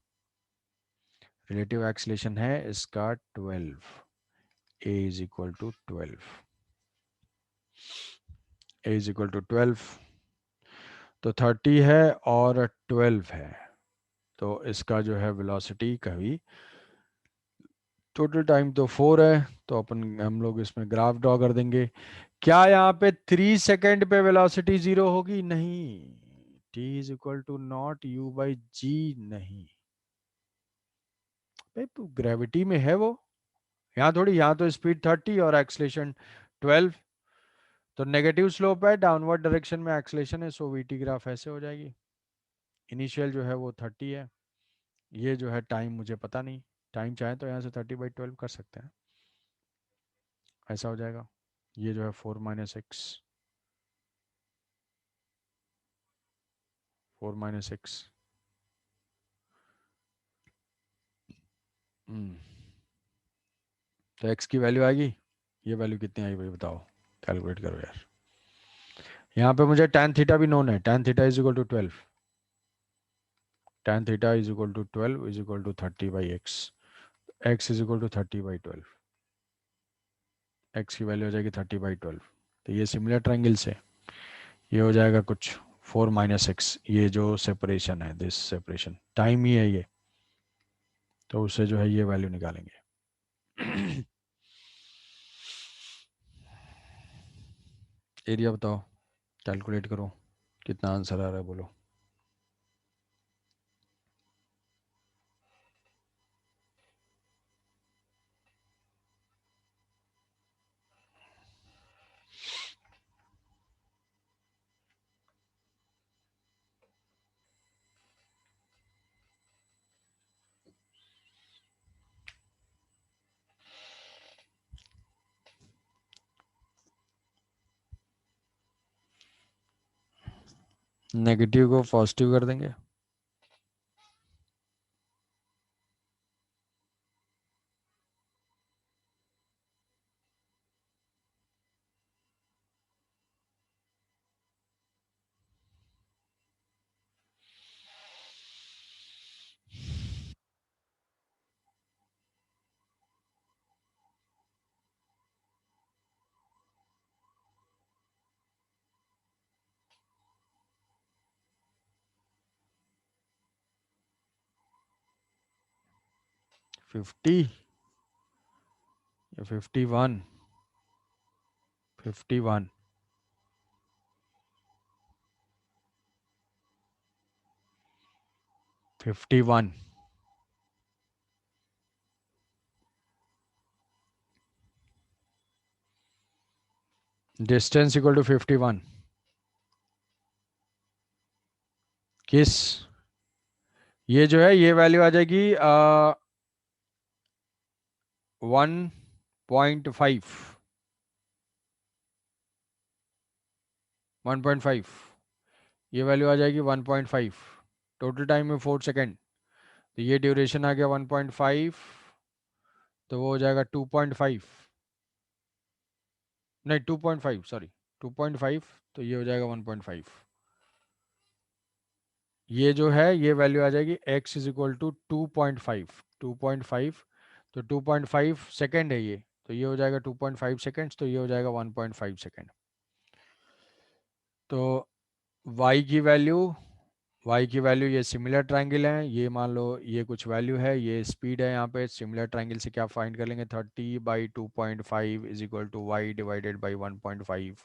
रिलेटिव एक्सेलरेशन है इसका 12, A is equal to 12, A is equal to 12, तो 30 है और 12 है, तो इसका जो है वेलोसिटी कभी, टोटल टाइम तो 4 है, तो अपन हम लोग इसमें ग्राफ ड्रॉ कर देंगे। क्या यहाँ पे 3 सेकेंड पे वेलोसिटी 0 होगी? नहीं। t is equal to naught u by G, नहीं भाई, ग्रेविटी में है वो, यहाँ थोड़ी, यहाँ तो स्पीड 30 और एक्सलेशन 12, तो नेगेटिव स्लोप है, डाउनवर्ड डायरेक्शन में एक्सलेशन है, सो वीटी ग्राफ ऐसे हो जाएगी। इनिशियल जो है वो 30 है, ये जो है टाइम मुझे पता नहीं, टाइम चाहे तो यहाँ से 30/12 कर सकते हैं, ऐसा हो जाएगा। ये जो है 4 - 6, 4 - 6, तो x की वैल्यू आएगी, ये वैल्यू कितनी आई भाई बताओ, कैलकुलेट करो यार। यहाँ पे मुझे tan थीटा भी नोन है, tan theta is equal to 12, tan theta is equal to 12 is equal to 30/x, x is equal to 30/12, x की वैल्यू हो जाएगी 30/12, तो ये सिमिलर ट्रायंगल से ये हो जाएगा कुछ 4 - 6, ये जो सेपरेशन है, दिस सेपरेशन टाइम ही है ये, तो उससे जो है ये वैल्यू निकालेंगे। एरिया बताओ, कैलकुलेट करो, कितना आंसर आ रहा है बोलो। नेगेटिव को पॉजिटिव कर देंगे, फिफ्टी या 51, 51, 51, डिस्टेंस इक्वल टू 51, किस, ये जो है ये वैल्यू आ जाएगी 1.5, 1.5, ये वैल्यू आ जाएगी 1.5, टोटल टाइम में 4 सेकेंड, तो ये ड्यूरेशन आ गया 1.5, तो वो हो जाएगा 2.5, नहीं 2.5 सॉरी, 2.5, तो ये हो जाएगा 1.5, ये जो है ये वैल्यू आ जाएगी x इज इक्वल टू 2.5, 2.5, तो 2.5 सेकेंड है ये, तो ये हो जाएगा 2.5 सेकेंड्स, तो ये हो जाएगा 1.5 सेकेंड। तो y की वैल्यू ये सिमिलर ट्रायंगल है, ये मान लो ये कुछ वैल्यू है, ये स्पीड है, यहाँ पे सिमिलर ट्रायंगल से क्या फाइंड कर लेंगे, 30/2.5 is equal to y divided by 1.5,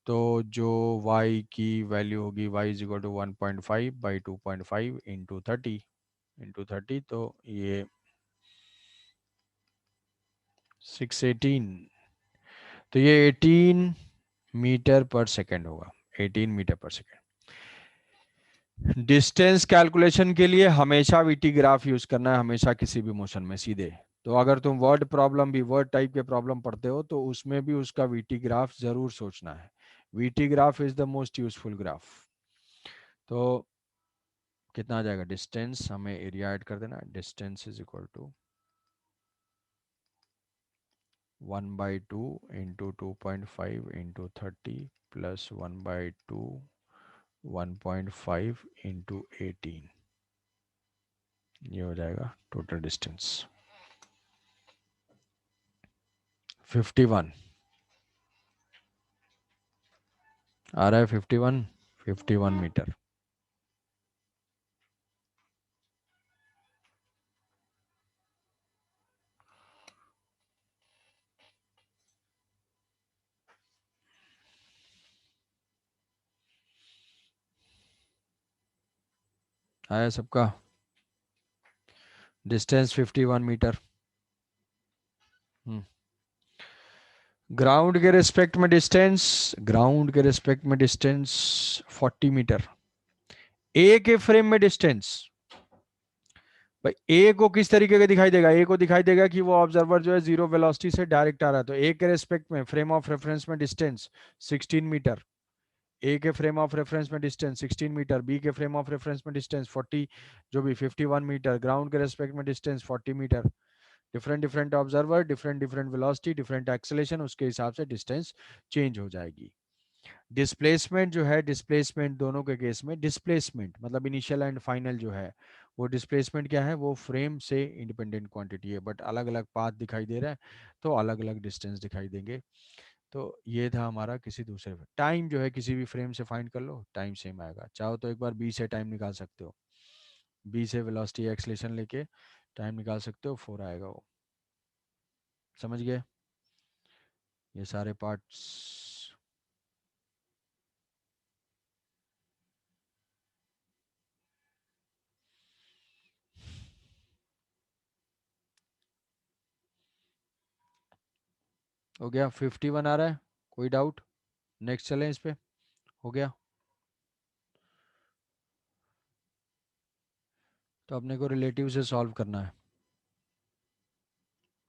तो जो y की वैल्यू होगी y is equal to 1.5/2.5 into 30, तो ये 618, तो ये 18 मीटर पर सेकेंड होगा, 18 metre per second. Distance calculation के लिए हमेशा वीटी ग्राफ यूज करना है, हमेशा किसी भी मोशन में सीधे, तो अगर तुम वर्ड प्रॉब्लम भी, वर्ड टाइप के प्रॉब्लम पढ़ते हो तो उसमें भी उसका वीटी ग्राफ जरूर सोचना है, VT graph is the most useful graph. तो कितना आ जाएगा डिस्टेंस, हमें एरिया ऐड कर देना, distance is equal to 1/2 into 2.5 into 30 plus 1/2 1.5 into 18, ये हो जाएगा टोटल डिस्टेंस 51 आ रहा है, 51 मीटर। आया सबका, डिस्टेंस 51 मीटर। ग्राउंड के रिस्पेक्ट में डिस्टेंस, ग्राउंड के रिस्पेक्ट में डिस्टेंस 40 मीटर। ए के फ्रेम में डिस्टेंस, भाई ए को किस तरीके का दिखाई देगा, ए को दिखाई देगा कि वो ऑब्जर्वर जो है जीरो वेलोसिटी से डायरेक्ट आ रहा है, तो ए के रेस्पेक्ट में फ्रेम ऑफ रेफरेंस में डिस्टेंस 16 मीटर। ए के फ्रेम ऑफ रेफरेंस में डिस्टेंस 16 मीटर, बी के फ्रेम ऑफ रेफरेंस में डिस्टेंस 40, जो भी 51 मीटर, ग्राउंड के रेस्पेक्ट में distance 40 metre. Different different observer, different different velocity, different acceleration, उसके हिसाब से डिस्टेंस चेंज हो जाएगी। डिस्प्लेसमेंट जो है, डिस्प्लेसमेंट दोनों के केस में, डिस्प्लेसमेंट मतलब इनिशियल एंड फाइनल जो है, वो डिस्प्लेसमेंट क्या है, वो फ्रेम से इंडिपेंडेंट क्वांटिटी है, बट अलग अलग पाथ दिखाई दे रहा है तो अलग अलग डिस्टेंस दिखाई देंगे। तो ये था हमारा किसी दूसरे, टाइम जो है किसी भी फ्रेम से फाइंड कर लो, टाइम सेम आएगा। चाहो तो एक बार बी से टाइम निकाल सकते हो, बी से वेलोसिटी एक्सेलेरेशन लेके टाइम निकाल सकते हो, 4 आएगा वो। समझ गए ये सारे पार्ट्स? हो गया, 51 आ रहा है, कोई डाउट? नेक्स्ट चलें इस पे, हो गया। तो अपने को रिलेटिव से सॉल्व करना है।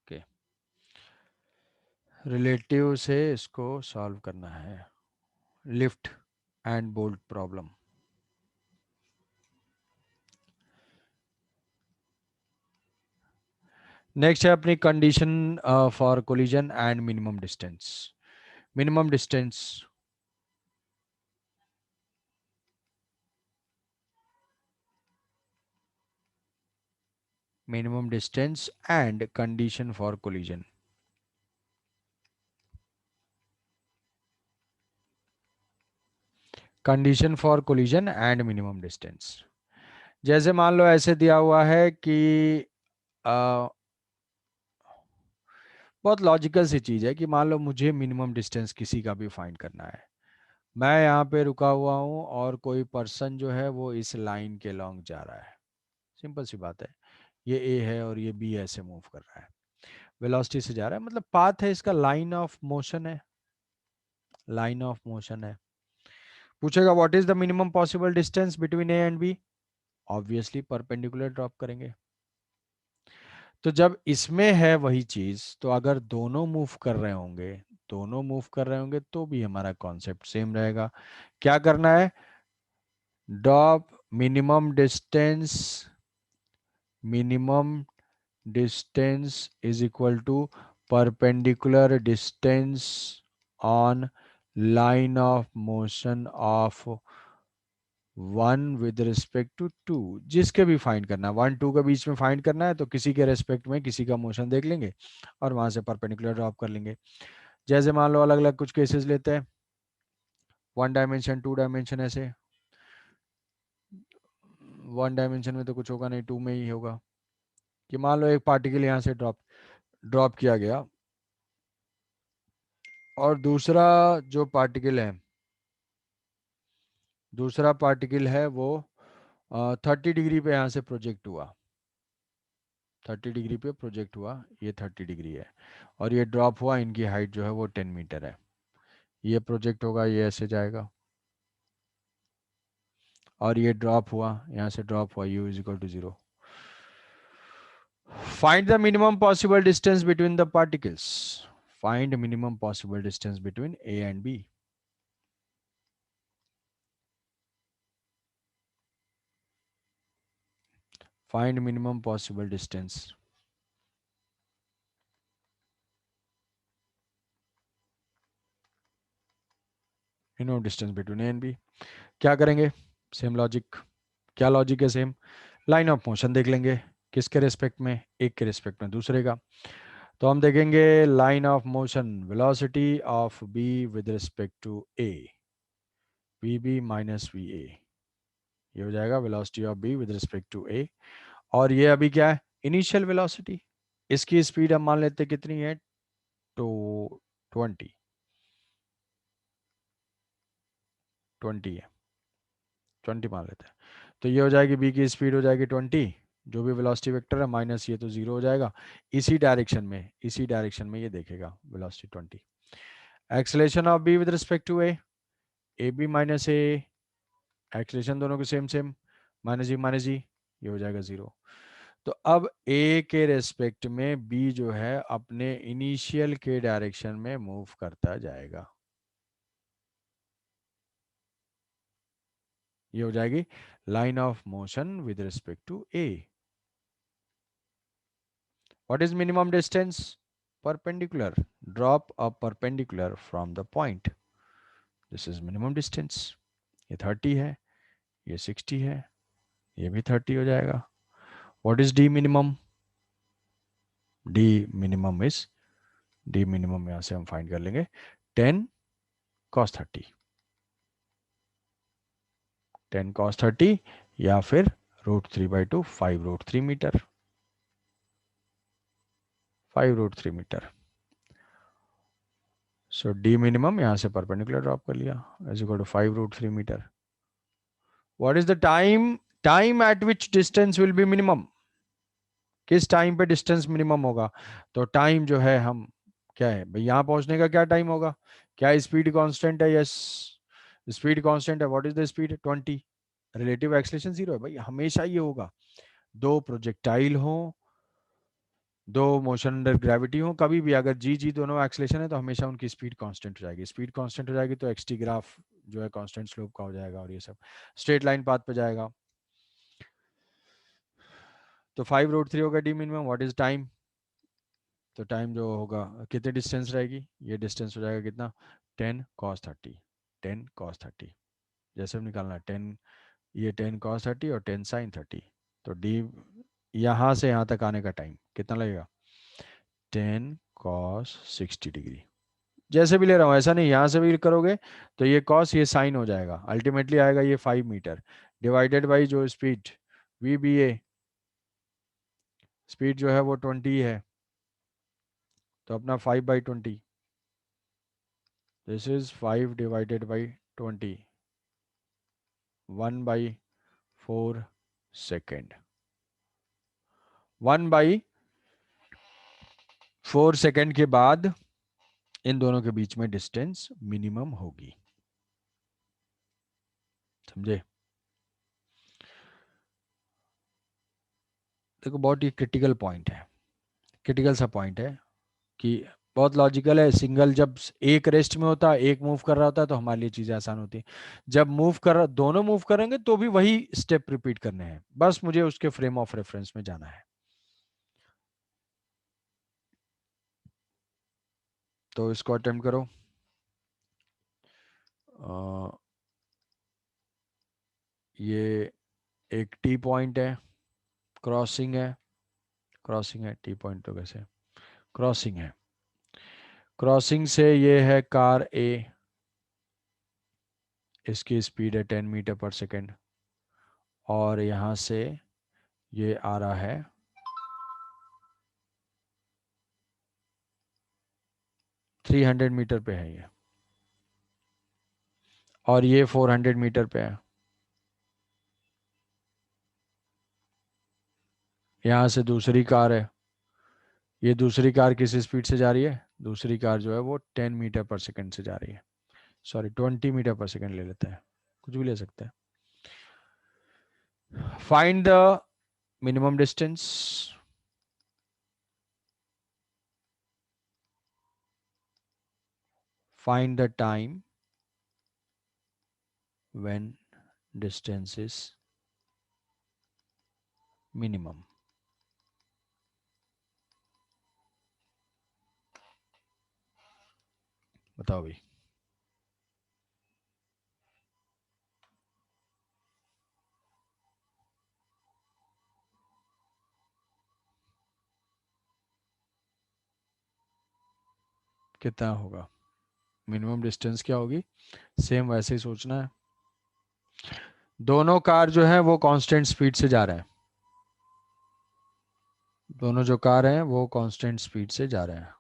ओके, रिलेटिव से इसको सॉल्व करना है, lift and bolt problem. Next है अपनी condition for collision and minimum distance. Minimum distance, minimum distance and condition for collision। Condition for collision and minimum distance, जैसे मान लो ऐसे दिया हुआ है कि अ, बहुत लॉजिकल सी चीज है कि मान लो मुझे मिनिमम डिस्टेंस किसी का भी फाइंड करना है। मैं यहाँ पे रुका हुआ हूँ और कोई पर्सन जो है वो इस लाइन के लॉन्ग जा रहा है, सिंपल सी बात है, ये ए है और ये बी ऐसे मूव कर रहा है, वेलोसिटी से जा रहा है, मतलब पाथ है इसका, लाइन ऑफ मोशन है, लाइन ऑफ मोशन है। पूछेगा what is the minimum possible distance between A and B, obviously perpendicular drop करेंगे। तो जब इसमें है वही चीज, तो अगर दोनों मूव कर रहे होंगे, दोनों मूव कर रहे होंगे तो भी हमारा कॉन्सेप्ट सेम रहेगा। क्या करना है, drop minimum distance, minimum distance is equal to perpendicular distance on line of motion of 1 with respect to 2, जिसके भी फाइंड करना है, 1 2 के बीच में फाइंड करना है तो किसी के रेस्पेक्ट में किसी का मोशन देख लेंगे और वहां से परपेंडिकुलर ड्रॉप कर लेंगे। जैसे मान लो अलग अलग कुछ केसेस लेते हैं, 1 डायमेंशन 2 डायमेंशन ऐसे, 1 डायमेंशन में तो कुछ होगा नहीं, 2 में ही होगा, कि मान लो एक पार्टिकल यहाँ से ड्रॉप ड्रॉप किया गया और दूसरा जो पार्टिकल है, दूसरा पार्टिकल है वो 30 डिग्री पे यहाँ से प्रोजेक्ट हुआ, 30 डिग्री पे प्रोजेक्ट हुआ, ये 30 डिग्री है और ये ड्रॉप हुआ, इनकी हाइट जो है वो 10 मीटर है, ये प्रोजेक्ट होगा, ये ऐसे जाएगा और ये ड्रॉप हुआ, यहाँ से ड्रॉप हुआ, u is equal to 0। Find the minimum possible distance between the particles, find minimum possible distance between A and B. Find minimum possible distance. Minimum distance between A and B. क्या करेंगे? Same logic. क्या logic है? Same. Line of motion देख लेंगे। किसके respect में? एक के रिस्पेक्ट में दूसरे का। तो हम देखेंगे line of motion, velocity of B with respect to A, we B minus we A. ये हो जाएगा velocity of B with respect to A. और ये अभी क्या है? Initial velocity. इसकी स्पीड हम मान लेते हैं कितनी है? तो 20, 20 है, 20 मान लेते हैं। तो ये हो जाएगी बी की स्पीड हो जाएगी 20, जो भी वेलोसिटी वेक्टर है माइनस ये तो जीरो हो जाएगा। इसी डायरेक्शन में, इसी डायरेक्शन में ये देखेगा velocity 20। Acceleration of B with respect to A B minus A, acceleration दोनों के सेम सेम, माइनस जी, ये हो जाएगा जीरो। तो अब ए के रेस्पेक्ट में बी जो है अपने इनिशियल के डायरेक्शन में मूव करता जाएगा। ये हो जाएगी line of motion with respect to A. What is minimum distance? Perpendicular. Drop a perpendicular from the point, this is minimum distance. ये 30 है, ये 60 है, ये भी 30 हो जाएगा। What is d minimum? D minimum is, d minimum यहां से हम फाइंड कर लेंगे 10 cos 30, 10 cos 30 या फिर √3/2, 5√3 metre, 5√3 metre. So d minimum यहां से परपेंडिकुलर ड्रॉप कर लिया, is equal to 5√3 metre. What is the time? Time at which distance will be minimum? किस टाइम पे डिस्टेंस मिनिमम होगा? तो टाइम जो है हम, क्या है भाई, यहां पहुंचने का क्या टाइम होगा? क्या स्पीड कांस्टेंट है? यस, स्पीड कांस्टेंट है। What is the speed? 20। Relative acceleration zero है भाई, हमेशा ये होगा। दो प्रोजेक्टाइल हो, दो मोशन अंडर ग्रेविटी हो, कभी भी अगर जी जी दोनों एक्सेलेरेशन है तो हमेशा उनकी स्पीड कांस्टेंट हो जाएगी। स्पीड कांस्टेंट हो जाएगी तो एक्सटी ग्राफ जो है कांस्टेंट स्लोप का हो जाएगा, और ये सब स्ट्रेट लाइन पाथ पे जाएगा। तो 5√3 होगा D minimum. What is time? तो टाइम जो होगा, कितनी डिस्टेंस रहेगी? ये डिस्टेंस हो जाएगा कितना? 10 cos 30, 10 cos 30। जैसे हम निकालना है 10, ये 10 cos 30 और 10 sin 30। तो डी यहाँ से यहाँ तक आने का टाइम कितना लगेगा? 10 cos 60 डिग्री। जैसे भी ले रहा हूँ, ऐसा नहीं यहाँ से भी करोगे तो ये कॉस ये साइन हो जाएगा, अल्टीमेटली आएगा ये 5 मीटर डिवाइडेड बाई जो speed v B A, speed जो है वो 20 है, तो अपना 5/20, this is 5 divided by 20, 1/4 second, 1/4 second के बाद इन दोनों के बीच में डिस्टेंस मिनिमम होगी। समझे? देखो बहुत ही क्रिटिकल पॉइंट है, क्रिटिकल सा पॉइंट है कि बहुत लॉजिकल है। सिंगल जब एक रेस्ट में होता है, एक मूव कर रहा होता है, तो हमारे लिए चीजें आसान होती है। जब मूव कर दोनों मूव करेंगे तो भी वही स्टेप रिपीट करने हैं, बस मुझे उसके फ्रेम ऑफ रेफरेंस में जाना है। तो इसको अटेम्प्ट करो। ये एक टी पॉइंट है, क्रॉसिंग है, क्रॉसिंग है, टी पॉइंट तो कैसे, क्रॉसिंग है, क्रॉसिंग से ये है कार ए, इसकी स्पीड है 10 मीटर पर सेकेंड, और यहां से ये आ रहा है 300 मीटर पे है ये, और ये 400 मीटर पे है। यहाँ से दूसरी कार है, ये दूसरी कार किस स्पीड से जा रही है? दूसरी कार जो है वो 10 मीटर पर सेकेंड से जा रही है, सॉरी 20 मीटर पर सेकेंड ले लेते हैं, कुछ भी ले सकते हैं। Find the minimum distance, find the time when distance is minimum. बताओ भाई। कितना होगा मिनिमम डिस्टेंस, क्या होगी? सेम वैसे ही सोचना है। दोनों कार जो है वो कांस्टेंट स्पीड से जा रहे हैं। दोनों जो कार हैं वो कांस्टेंट स्पीड से जा रहे हैं।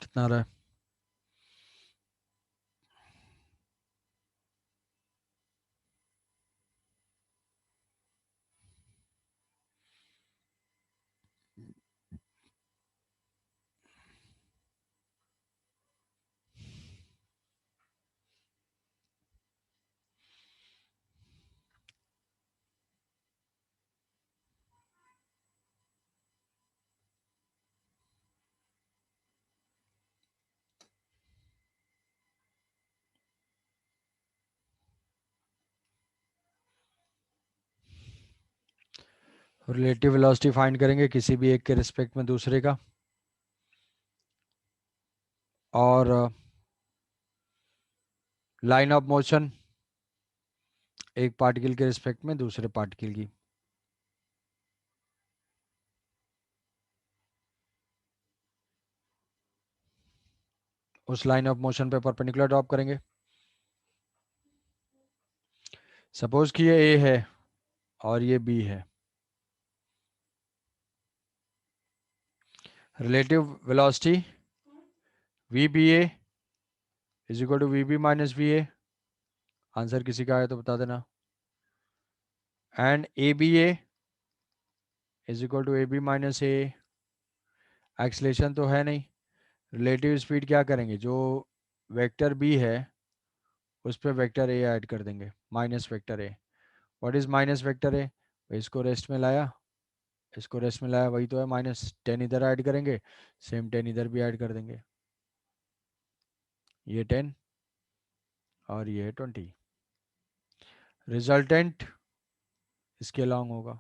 कितना आ रहा है? रिलेटिव वेलोसिटी फाइंड करेंगे किसी भी एक के रिस्पेक्ट में दूसरे का, और लाइन ऑफ मोशन एक पार्टिकल के रिस्पेक्ट में दूसरे पार्टिकल की। उस लाइन ऑफ मोशन पे परपेंडिकुलर ड्रॉप करेंगे। सपोज कि ये ए है और ये बी है। Relative velocity v B A is equal to v B minus we A. Answer किसी का है तो बता देना। And A B A is equal to A B minus a. Acceleration तो है नहीं। रिलेटिव स्पीड क्या करेंगे, जो वेक्टर बी है उस पर वेक्टर ए ऐड कर देंगे, minus vector A. What is minus vector A? इसको रेस्ट में लाया, इसको रेस्ट में लाया, वही तो है माइनस। 10 इधर ऐड करेंगे, सेम 10 इधर भी ऐड कर देंगे। ये 10 और ये 20। रिजल्टेंट इसके लॉन्ग होगा।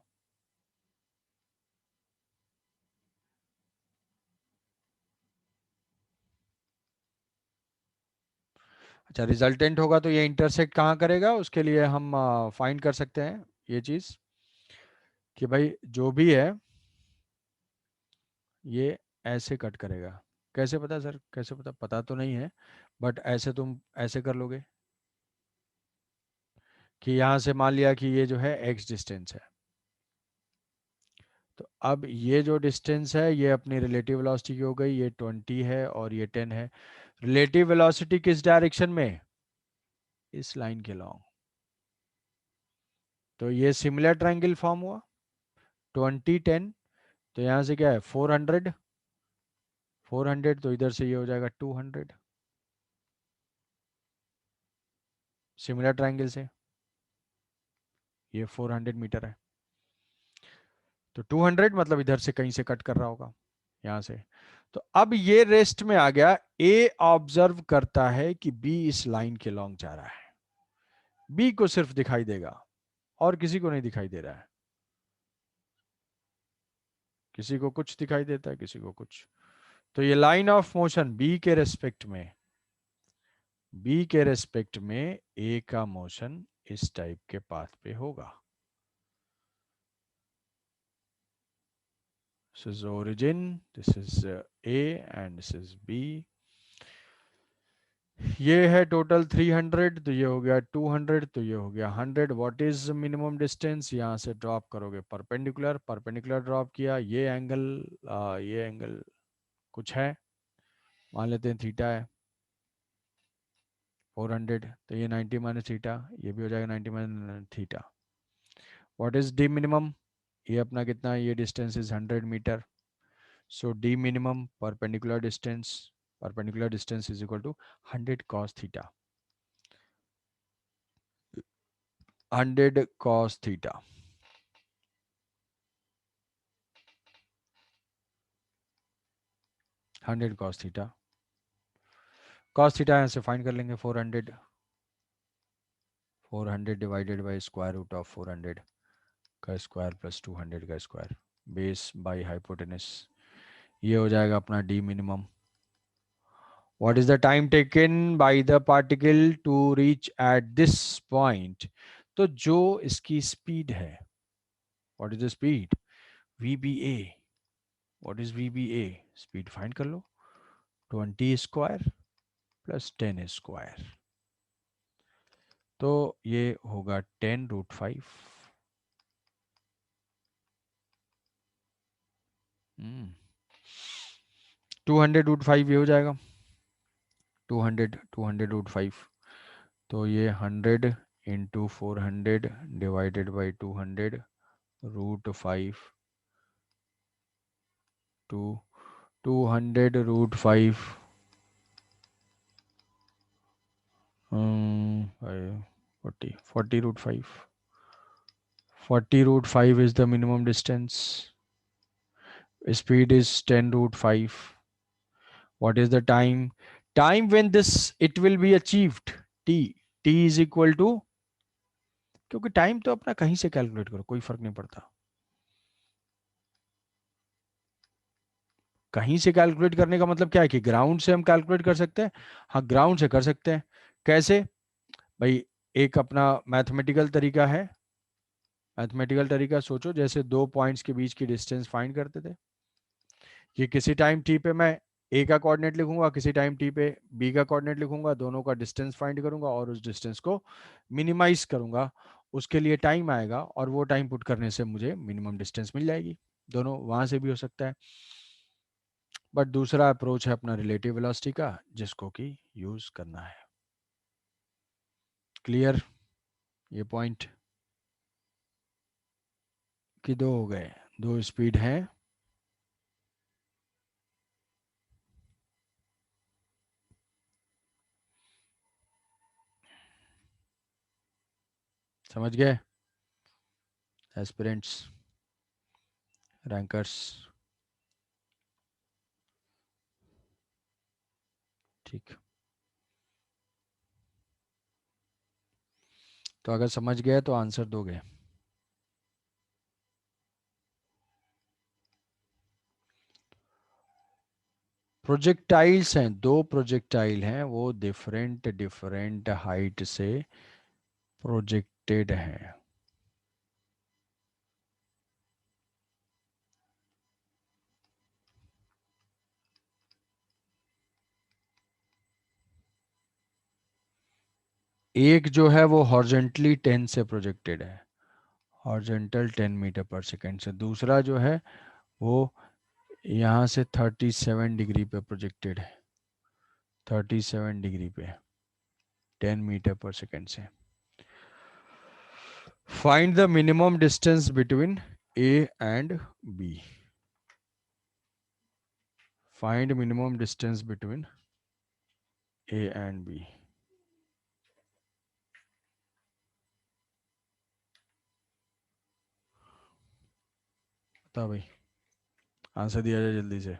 अच्छा, रिजल्टेंट होगा तो ये इंटरसेक्ट कहाँ करेगा, उसके लिए हम फाइंड कर सकते हैं ये चीज़ कि भाई जो भी है ये ऐसे कट करेगा। कैसे पता सर, कैसे पता? पता तो नहीं है, बट ऐसे तुम ऐसे कर लोगे कि यहाँ से मान लिया कि ये जो है x डिस्टेंस है, तो अब ये जो डिस्टेंस है ये अपनी रिलेटिव वेलोसिटी की हो गई, ये 20 है और ये 10 है। रिलेटिव वेलोसिटी किस डायरेक्शन में? इस लाइन के लॉन्ग। तो ये सिमिलर ट्रायंगल फॉर्म हुआ। 20 10, तो यहाँ से क्या है 400, 400, तो इधर से ये हो जाएगा 200, सिमिलर ट्रायंगल से ये 400 मीटर है, तो 200 मतलब इधर से कहीं से कट कर रहा होगा यहां से। तो अब ये रेस्ट में आ गया, ए ऑब्जर्व करता है कि बी इस लाइन के लॉन्ग जा रहा है, बी को सिर्फ दिखाई देगा और किसी को नहीं दिखाई दे रहा है, किसी को कुछ दिखाई देता है, किसी को कुछ। तो ये लाइन ऑफ मोशन बी के रेस्पेक्ट में ए का मोशन इस टाइप के पाथ पे होगा। This is origin, this is A and this is B. ये है टोटल 300, तो ये हो गया 200, तो ये हो गया 100। What is minimum distance? यहाँ से ड्रॉप करोगे परपेंडिकुलर, परपेंडिकुलर ड्रॉप किया, ये एंगल कुछ है, मान लेते हैं थीटा है 400, तो ये 90 माइनस थीटा, ये भी हो जाएगा 90 minus theta. What is d minimum? ये अपना कितना है, ये distance is 100 metre. So d minimum perpendicular distance is equal to 100 cos theta. 100 cos theta. 100 cos theta. Cos theta यहाँ से फाइंड कर लेंगे 400 divided by square root of 400 का स्क्वायर प्लस 200 का स्क्वायर बेस बाई हाइपोटेनस, ये हो जाएगा अपना d minimum. What is the time taken by the particle to reach at this point? तो जो इसकी स्पीड है, what is the speed? VBA. What is VBA? Speed find कर लो, 20 स्क्वायर प्लस 10 स्क्वायर, तो ये होगा 10√5। 200√5 ये हो जाएगा, 200√5, तो ये 100 into 400 divided by 200√5 to 200√5 40√5 40√5 is the minimum distance. Speed is 10√5. What is the time? Time when this it will be achieved. T is equal to, क्योंकि टाइम तो अपना कहीं से कैलकुलेट करो, कोई फर्क नहीं पड़ता, कहीं से कैलकुलेट करने का मतलब क्या है कि ग्राउंड से हम कैलकुलेट कर सकते हैं। हाँ, ग्राउंड से कर सकते हैं। कैसे भाई? एक अपना मैथमेटिकल तरीका है, मैथमेटिकल तरीका सोचो, जैसे दो पॉइंट्स के बीच की डिस्टेंस फाइंड करते थे, कि किसी टाइम टी पे मैं ए का कोऑर्डिनेट लिखूंगा, किसी टाइम टी पे बी का कोऑर्डिनेट लिखूंगा, दोनों का डिस्टेंस फाइंड करूंगा और उस डिस्टेंस को मिनिमाइज करूंगा। उसके लिए टाइम आएगा और वो टाइम पुट करने से मुझे मिनिमम डिस्टेंस मिल जाएगी। दोनों वहां से भी हो सकता है, बट दूसरा अप्रोच है अपना रिलेटिव वेलोसिटी का, जिसको कि यूज करना है। क्लियर ये पॉइंट? कि दो हो गए, दो स्पीड है, समझ गए एस्पिरेंट्स, रैंकर्स? ठीक, तो अगर समझ गए तो आंसर दोगे। प्रोजेक्टाइल्स हैं, दो प्रोजेक्टाइल हैं, वो डिफरेंट डिफरेंट हाइट से प्रोजेक्टेड हैं। एक जो है वो हॉरिजॉन्टली 10 से प्रोजेक्टेड है, हॉरिजॉन्टल 10 मीटर पर सेकेंड से। दूसरा जो है वो यहाँ से 37 डिग्री पे प्रोजेक्टेड है, 37 डिग्री पे 10 मीटर पर सेकेंड से। Find the minimum distance between A and B. Find minimum distance between A and B. बता भाई, आंसर दिया जाए जल्दी से।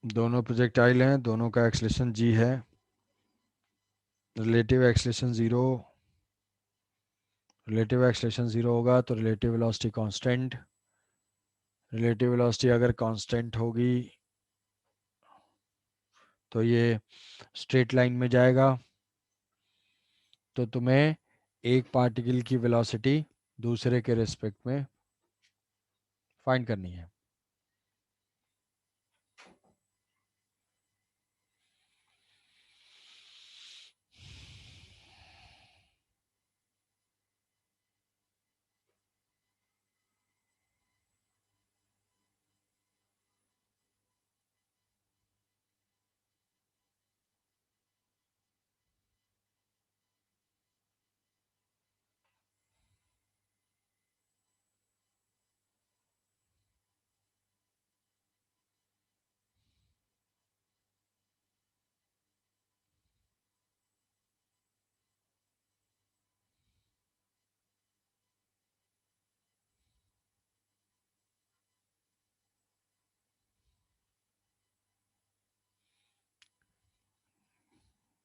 दोनों प्रोजेक्टाइल हैं, दोनों का एक्सलेशन जी है। Relative acceleration zero, relative acceleration zero होगा तो relative velocity constant. Relative velocity अगर कांस्टेंट होगी तो ये स्ट्रेट लाइन में जाएगा, तो तुम्हें एक पार्टिकल की वेलोसिटी दूसरे के रिस्पेक्ट में फाइंड करनी है।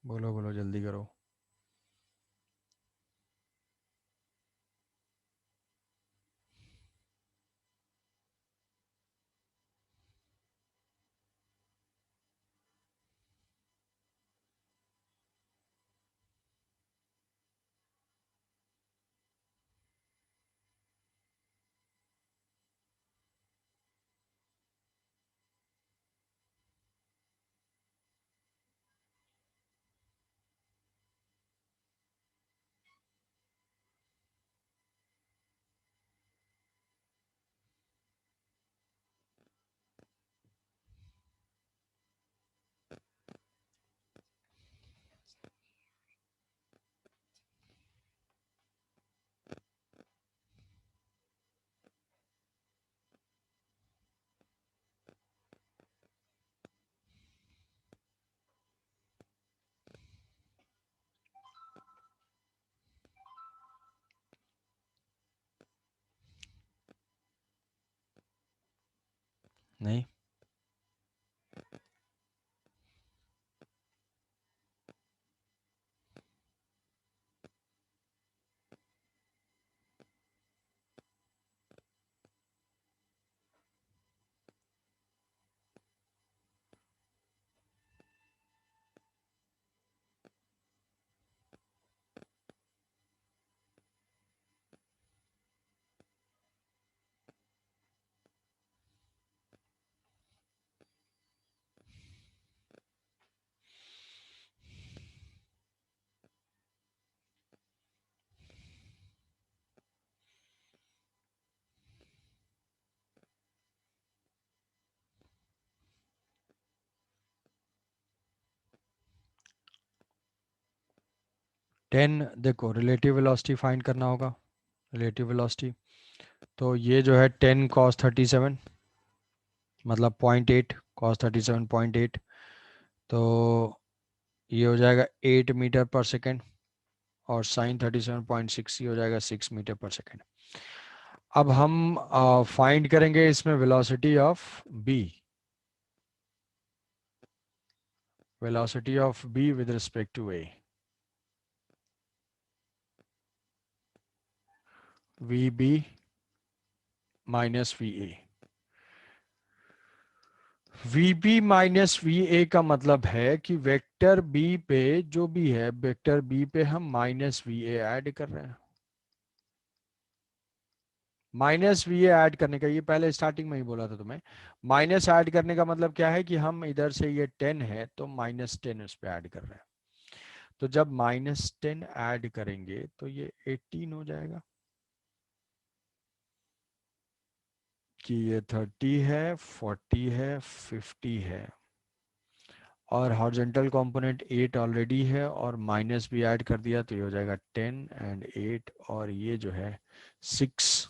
बोलो बोलो जल्दी करो। नहीं, टेन देखो रिलेटिव वेलोसिटी फाइंड करना होगा। रिलेटिव वेलोसिटी तो ये जो है 10 cos 37, मतलब 0.8 cos 37 0.8। तो ये हो जाएगा 8 मीटर पर सेकेंड और साइन 37.6 ये हो जाएगा 6 मीटर पर सेकेंड। अब हम फाइंड करेंगे इसमें velocity of B, velocity of B with respect to A. We B minus we A. We B minus we A का मतलब है कि वेक्टर बी पे जो भी है, वेक्टर बी पे हम माइनस वी ए ऐड कर रहे हैं। माइनस वी ए ऐड करने का, ये पहले स्टार्टिंग में ही बोला था तुम्हें, माइनस ऐड करने का मतलब क्या है कि हम इधर से ये 10 है तो -10 उस पर ऐड कर रहे हैं। तो जब -10 ऐड करेंगे तो ये 18 हो जाएगा कि ये 30 है, 40 है, 50 है और हॉरिजॉन्टल कंपोनेंट 8 ऑलरेडी है और माइनस भी ऐड कर दिया तो ये हो जाएगा 10 एंड 8 और ये जो है 6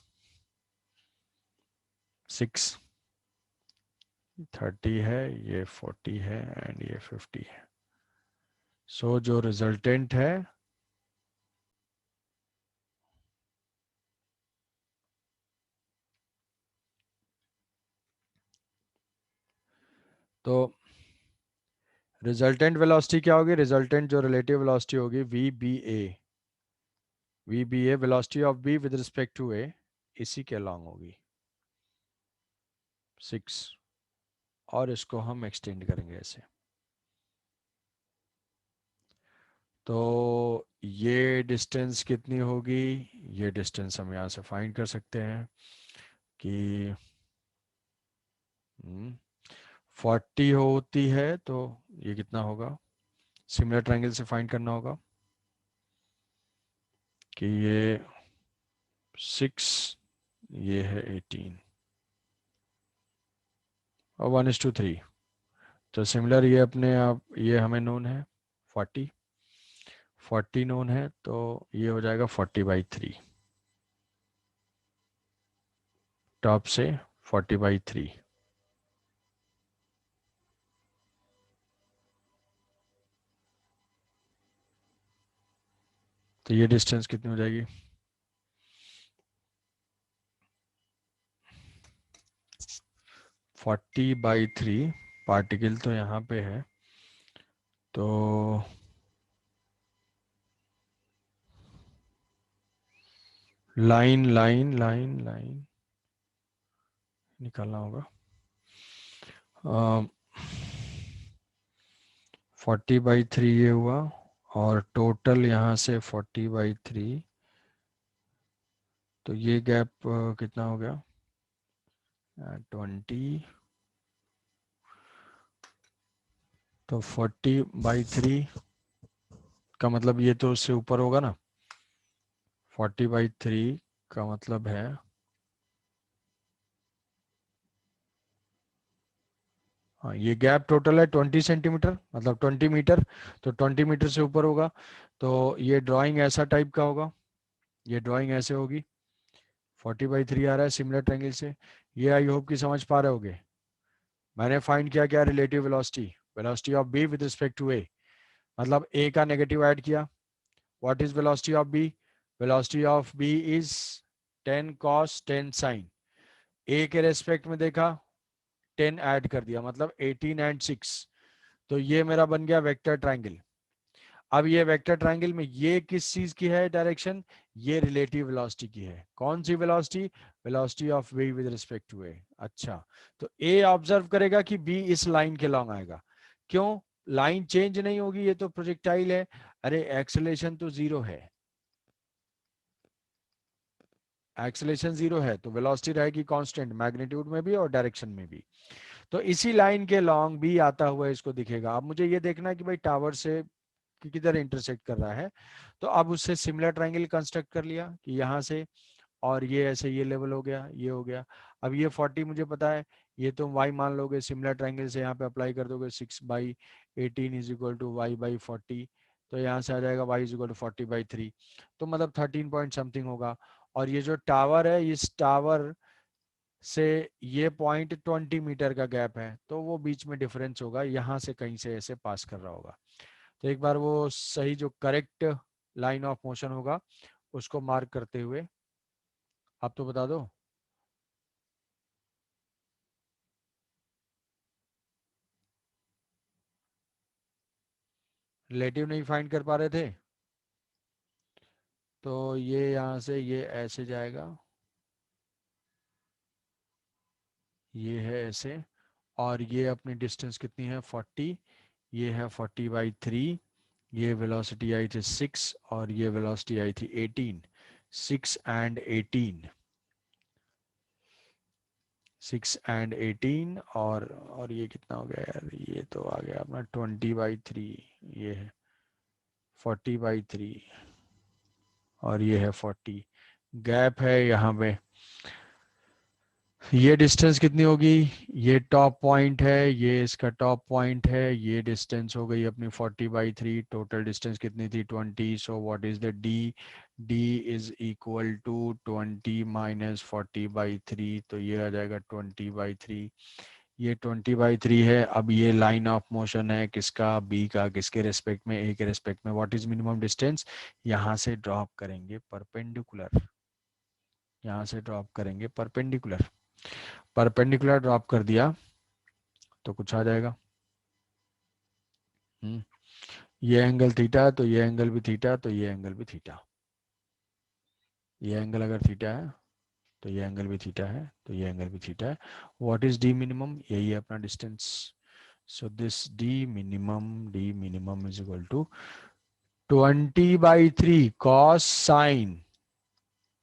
30 है, ये 40 है एंड ये 50 है। सो जो रिजल्टेंट है तो रिजल्टेंट वेलोसिटी क्या होगी, रिजल्टेंट जो रिलेटिव वेलोसिटी होगी V B A, we B A velocity of B with respect to A इसी के अलॉन्ग होगी 6 और इसको हम एक्सटेंड करेंगे ऐसे। तो ये डिस्टेंस कितनी होगी, ये डिस्टेंस हम यहाँ से फाइंड कर सकते हैं कि 40 होती है तो ये कितना होगा, सिमिलर ट्रायंगल से फाइंड करना होगा कि ये 6 ये है 18 और 1:3। तो सिमिलर ये अपने आप ये हमें नोन है 40, 40 नोन है तो ये हो जाएगा 40/3, टॉप से 40/3। तो ये डिस्टेंस कितनी हो जाएगी, 40/3। पार्टिकल तो यहाँ पे है तो लाइन लाइन लाइन लाइन निकालना होगा। 40/3 ये हुआ और टोटल यहाँ से 40/3 तो ये गैप कितना हो गया 20, तो 40/3 का मतलब ये तो उससे ऊपर होगा ना, 40/3 का मतलब है हाँ ये गैप टोटल है 20 सेंटीमीटर मतलब 20 मीटर, तो 20 मीटर से ऊपर होगा। तो ये ड्राइंग ऐसा टाइप का होगा, ये ड्राइंग ऐसे होगी, 40/3 आ रहा है सिमिलर ट्रायंगल से। ये आई होप कि समझ पा रहे होगे। मैंने फाइंड किया क्या, relative velocity, velocity of B with respect to A, मतलब ए का नेगेटिव ऐड किया। What is velocity of B, velocity of B is 10 cos 10 sin। A के रेस्पेक्ट में देखा 10 ऐड कर दिया मतलब 18 एंड 6, तो ये मेरा बन गया वेक्टर ट्रायंगल। अब ये वेक्टर ट्रायंगल में ये किस चीज की है डायरेक्शन, ये रिलेटिव वेलोसिटी की है। कौन सी velocity, velocity of V with respect to A. अच्छा, तो ए ऑब्जर्व करेगा कि बी इस लाइन के लॉन्ग आएगा, क्यों, लाइन चेंज नहीं होगी, ये तो प्रोजेक्टाइल है। अरे एक्सेलेरेशन तो जीरो है, एक्सेलेरेशन जीरो है तो वेलोसिटी रहेगी कांस्टेंट, मैग्नीट्यूड में भी और डायरेक्शन में भी। तो इसी लाइन के लॉन्ग भी आता हुआ इसको दिखेगा। अब मुझे ये देखना है कि भाई टावर से कि किधर इंटरसेक्ट कर रहा है, तो अब उससे सिमिलर ट्रायंगल कंस्ट्रक्ट कर लिया कि यहाँ से और ये ऐसे ये लेवल हो गया, ये हो गया। अब ये 40 मुझे पता है, ये तुम y मान लोगे, सिमिलर ट्रायंगल से यहाँ पे अप्लाई कर दोगे 6/18 इज इक्वल टू y/40, तो यहाँ से आ जाएगा y इज इक्वल टू 40/3, तो मतलब 13 पॉइंट समथिंग होगा। और ये जो टावर है, इस टावर से ये पॉइंट 20 मीटर का गैप है, तो वो बीच में डिफरेंस होगा, यहाँ से कहीं से ऐसे पास कर रहा होगा। तो एक बार वो सही जो करेक्ट लाइन ऑफ मोशन होगा उसको मार्क करते हुए आप तो बता दो। रिलेटिव नहीं फाइंड कर पा रहे थे, तो ये यहाँ से ये ऐसे जाएगा, ये है ऐसे, और ये अपनी डिस्टेंस कितनी है 40, ये है 40/3, ये वेलोसिटी आई थी 6 और ये वेलोसिटी आई थी 18, 6 एंड 18, 6 एंड 18, और ये कितना हो गया यार, ये तो आ गया अपना 20/3, ये है 40/3 और ये है 40, गैप है यहाँ पे। ये डिस्टेंस कितनी होगी, ये टॉप पॉइंट है, ये इसका टॉप पॉइंट है, ये डिस्टेंस हो गई अपनी 40/3, टोटल डिस्टेंस कितनी थी 20, so what is the d, d is equal to 20 - 40/3, तो ये आ जाएगा 20/3, ये 20/3 है। अब ये लाइन ऑफ मोशन है किसका, बी का, किसके रेस्पेक्ट में, ए के रेस्पेक्ट में, व्हाट इज मिनिमम डिस्टेंस, यहाँ से ड्रॉप करेंगे परपेंडिकुलर, यहाँ से ड्रॉप करेंगे परपेंडिकुलर, परपेंडिकुलर ड्रॉप कर दिया तो कुछ आ जाएगा। ये एंगल थीटा, तो ये एंगल भी थीटा, तो ये एंगल भी थीटा, ये एंगल अगर थीटा है तो ये एंगल भी थीटा है, तो ये एंगल भी थीटा है। व्हाट इज डी मिनिमम, यही है अपना distance, so this d minimum is equal to 20/3 cos sine,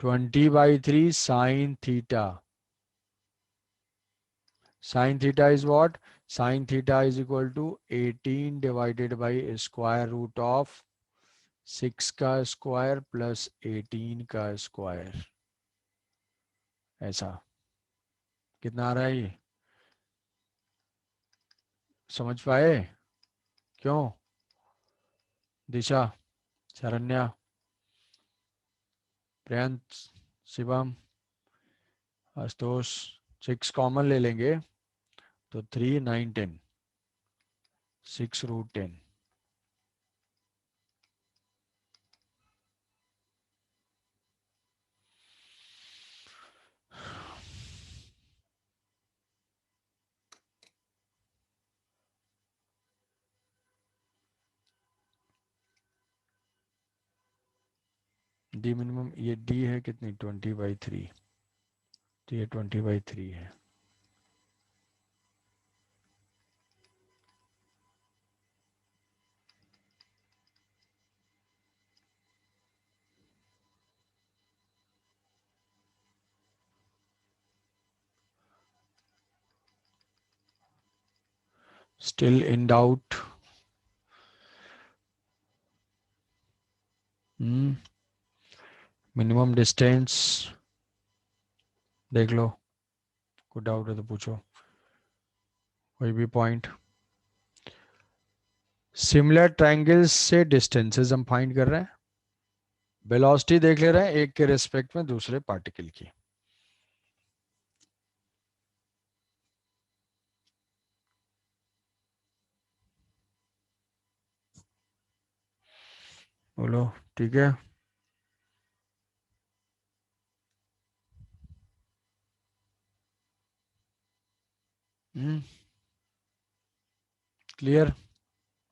20/3 sine theta, sine theta is what, sine theta is equal to 18 divided by square root of 6 का square plus 18 का square, ऐसा। कितना आ रहा है ये, समझ पाए, क्यों, दिशा, शरण्या, प्रियंत, शिवम, आशुतोष, 6 कॉमन ले लेंगे तो 3 9 10, 6√10। डी मिनिमम, ये डी है कितनी 20/3, तो ये 20/3 है। Still in doubt, minimum distance देख लो, कोई डाउट है तो पूछो, कोई भी पॉइंट। सिमिलर ट्रायंगल्स से डिस्टेंसेस हम फाइंड कर रहे हैं, वेलोसिटी देख ले रहे हैं एक के रिस्पेक्ट में दूसरे पार्टिकल की। बोलो, ठीक है। क्लियर।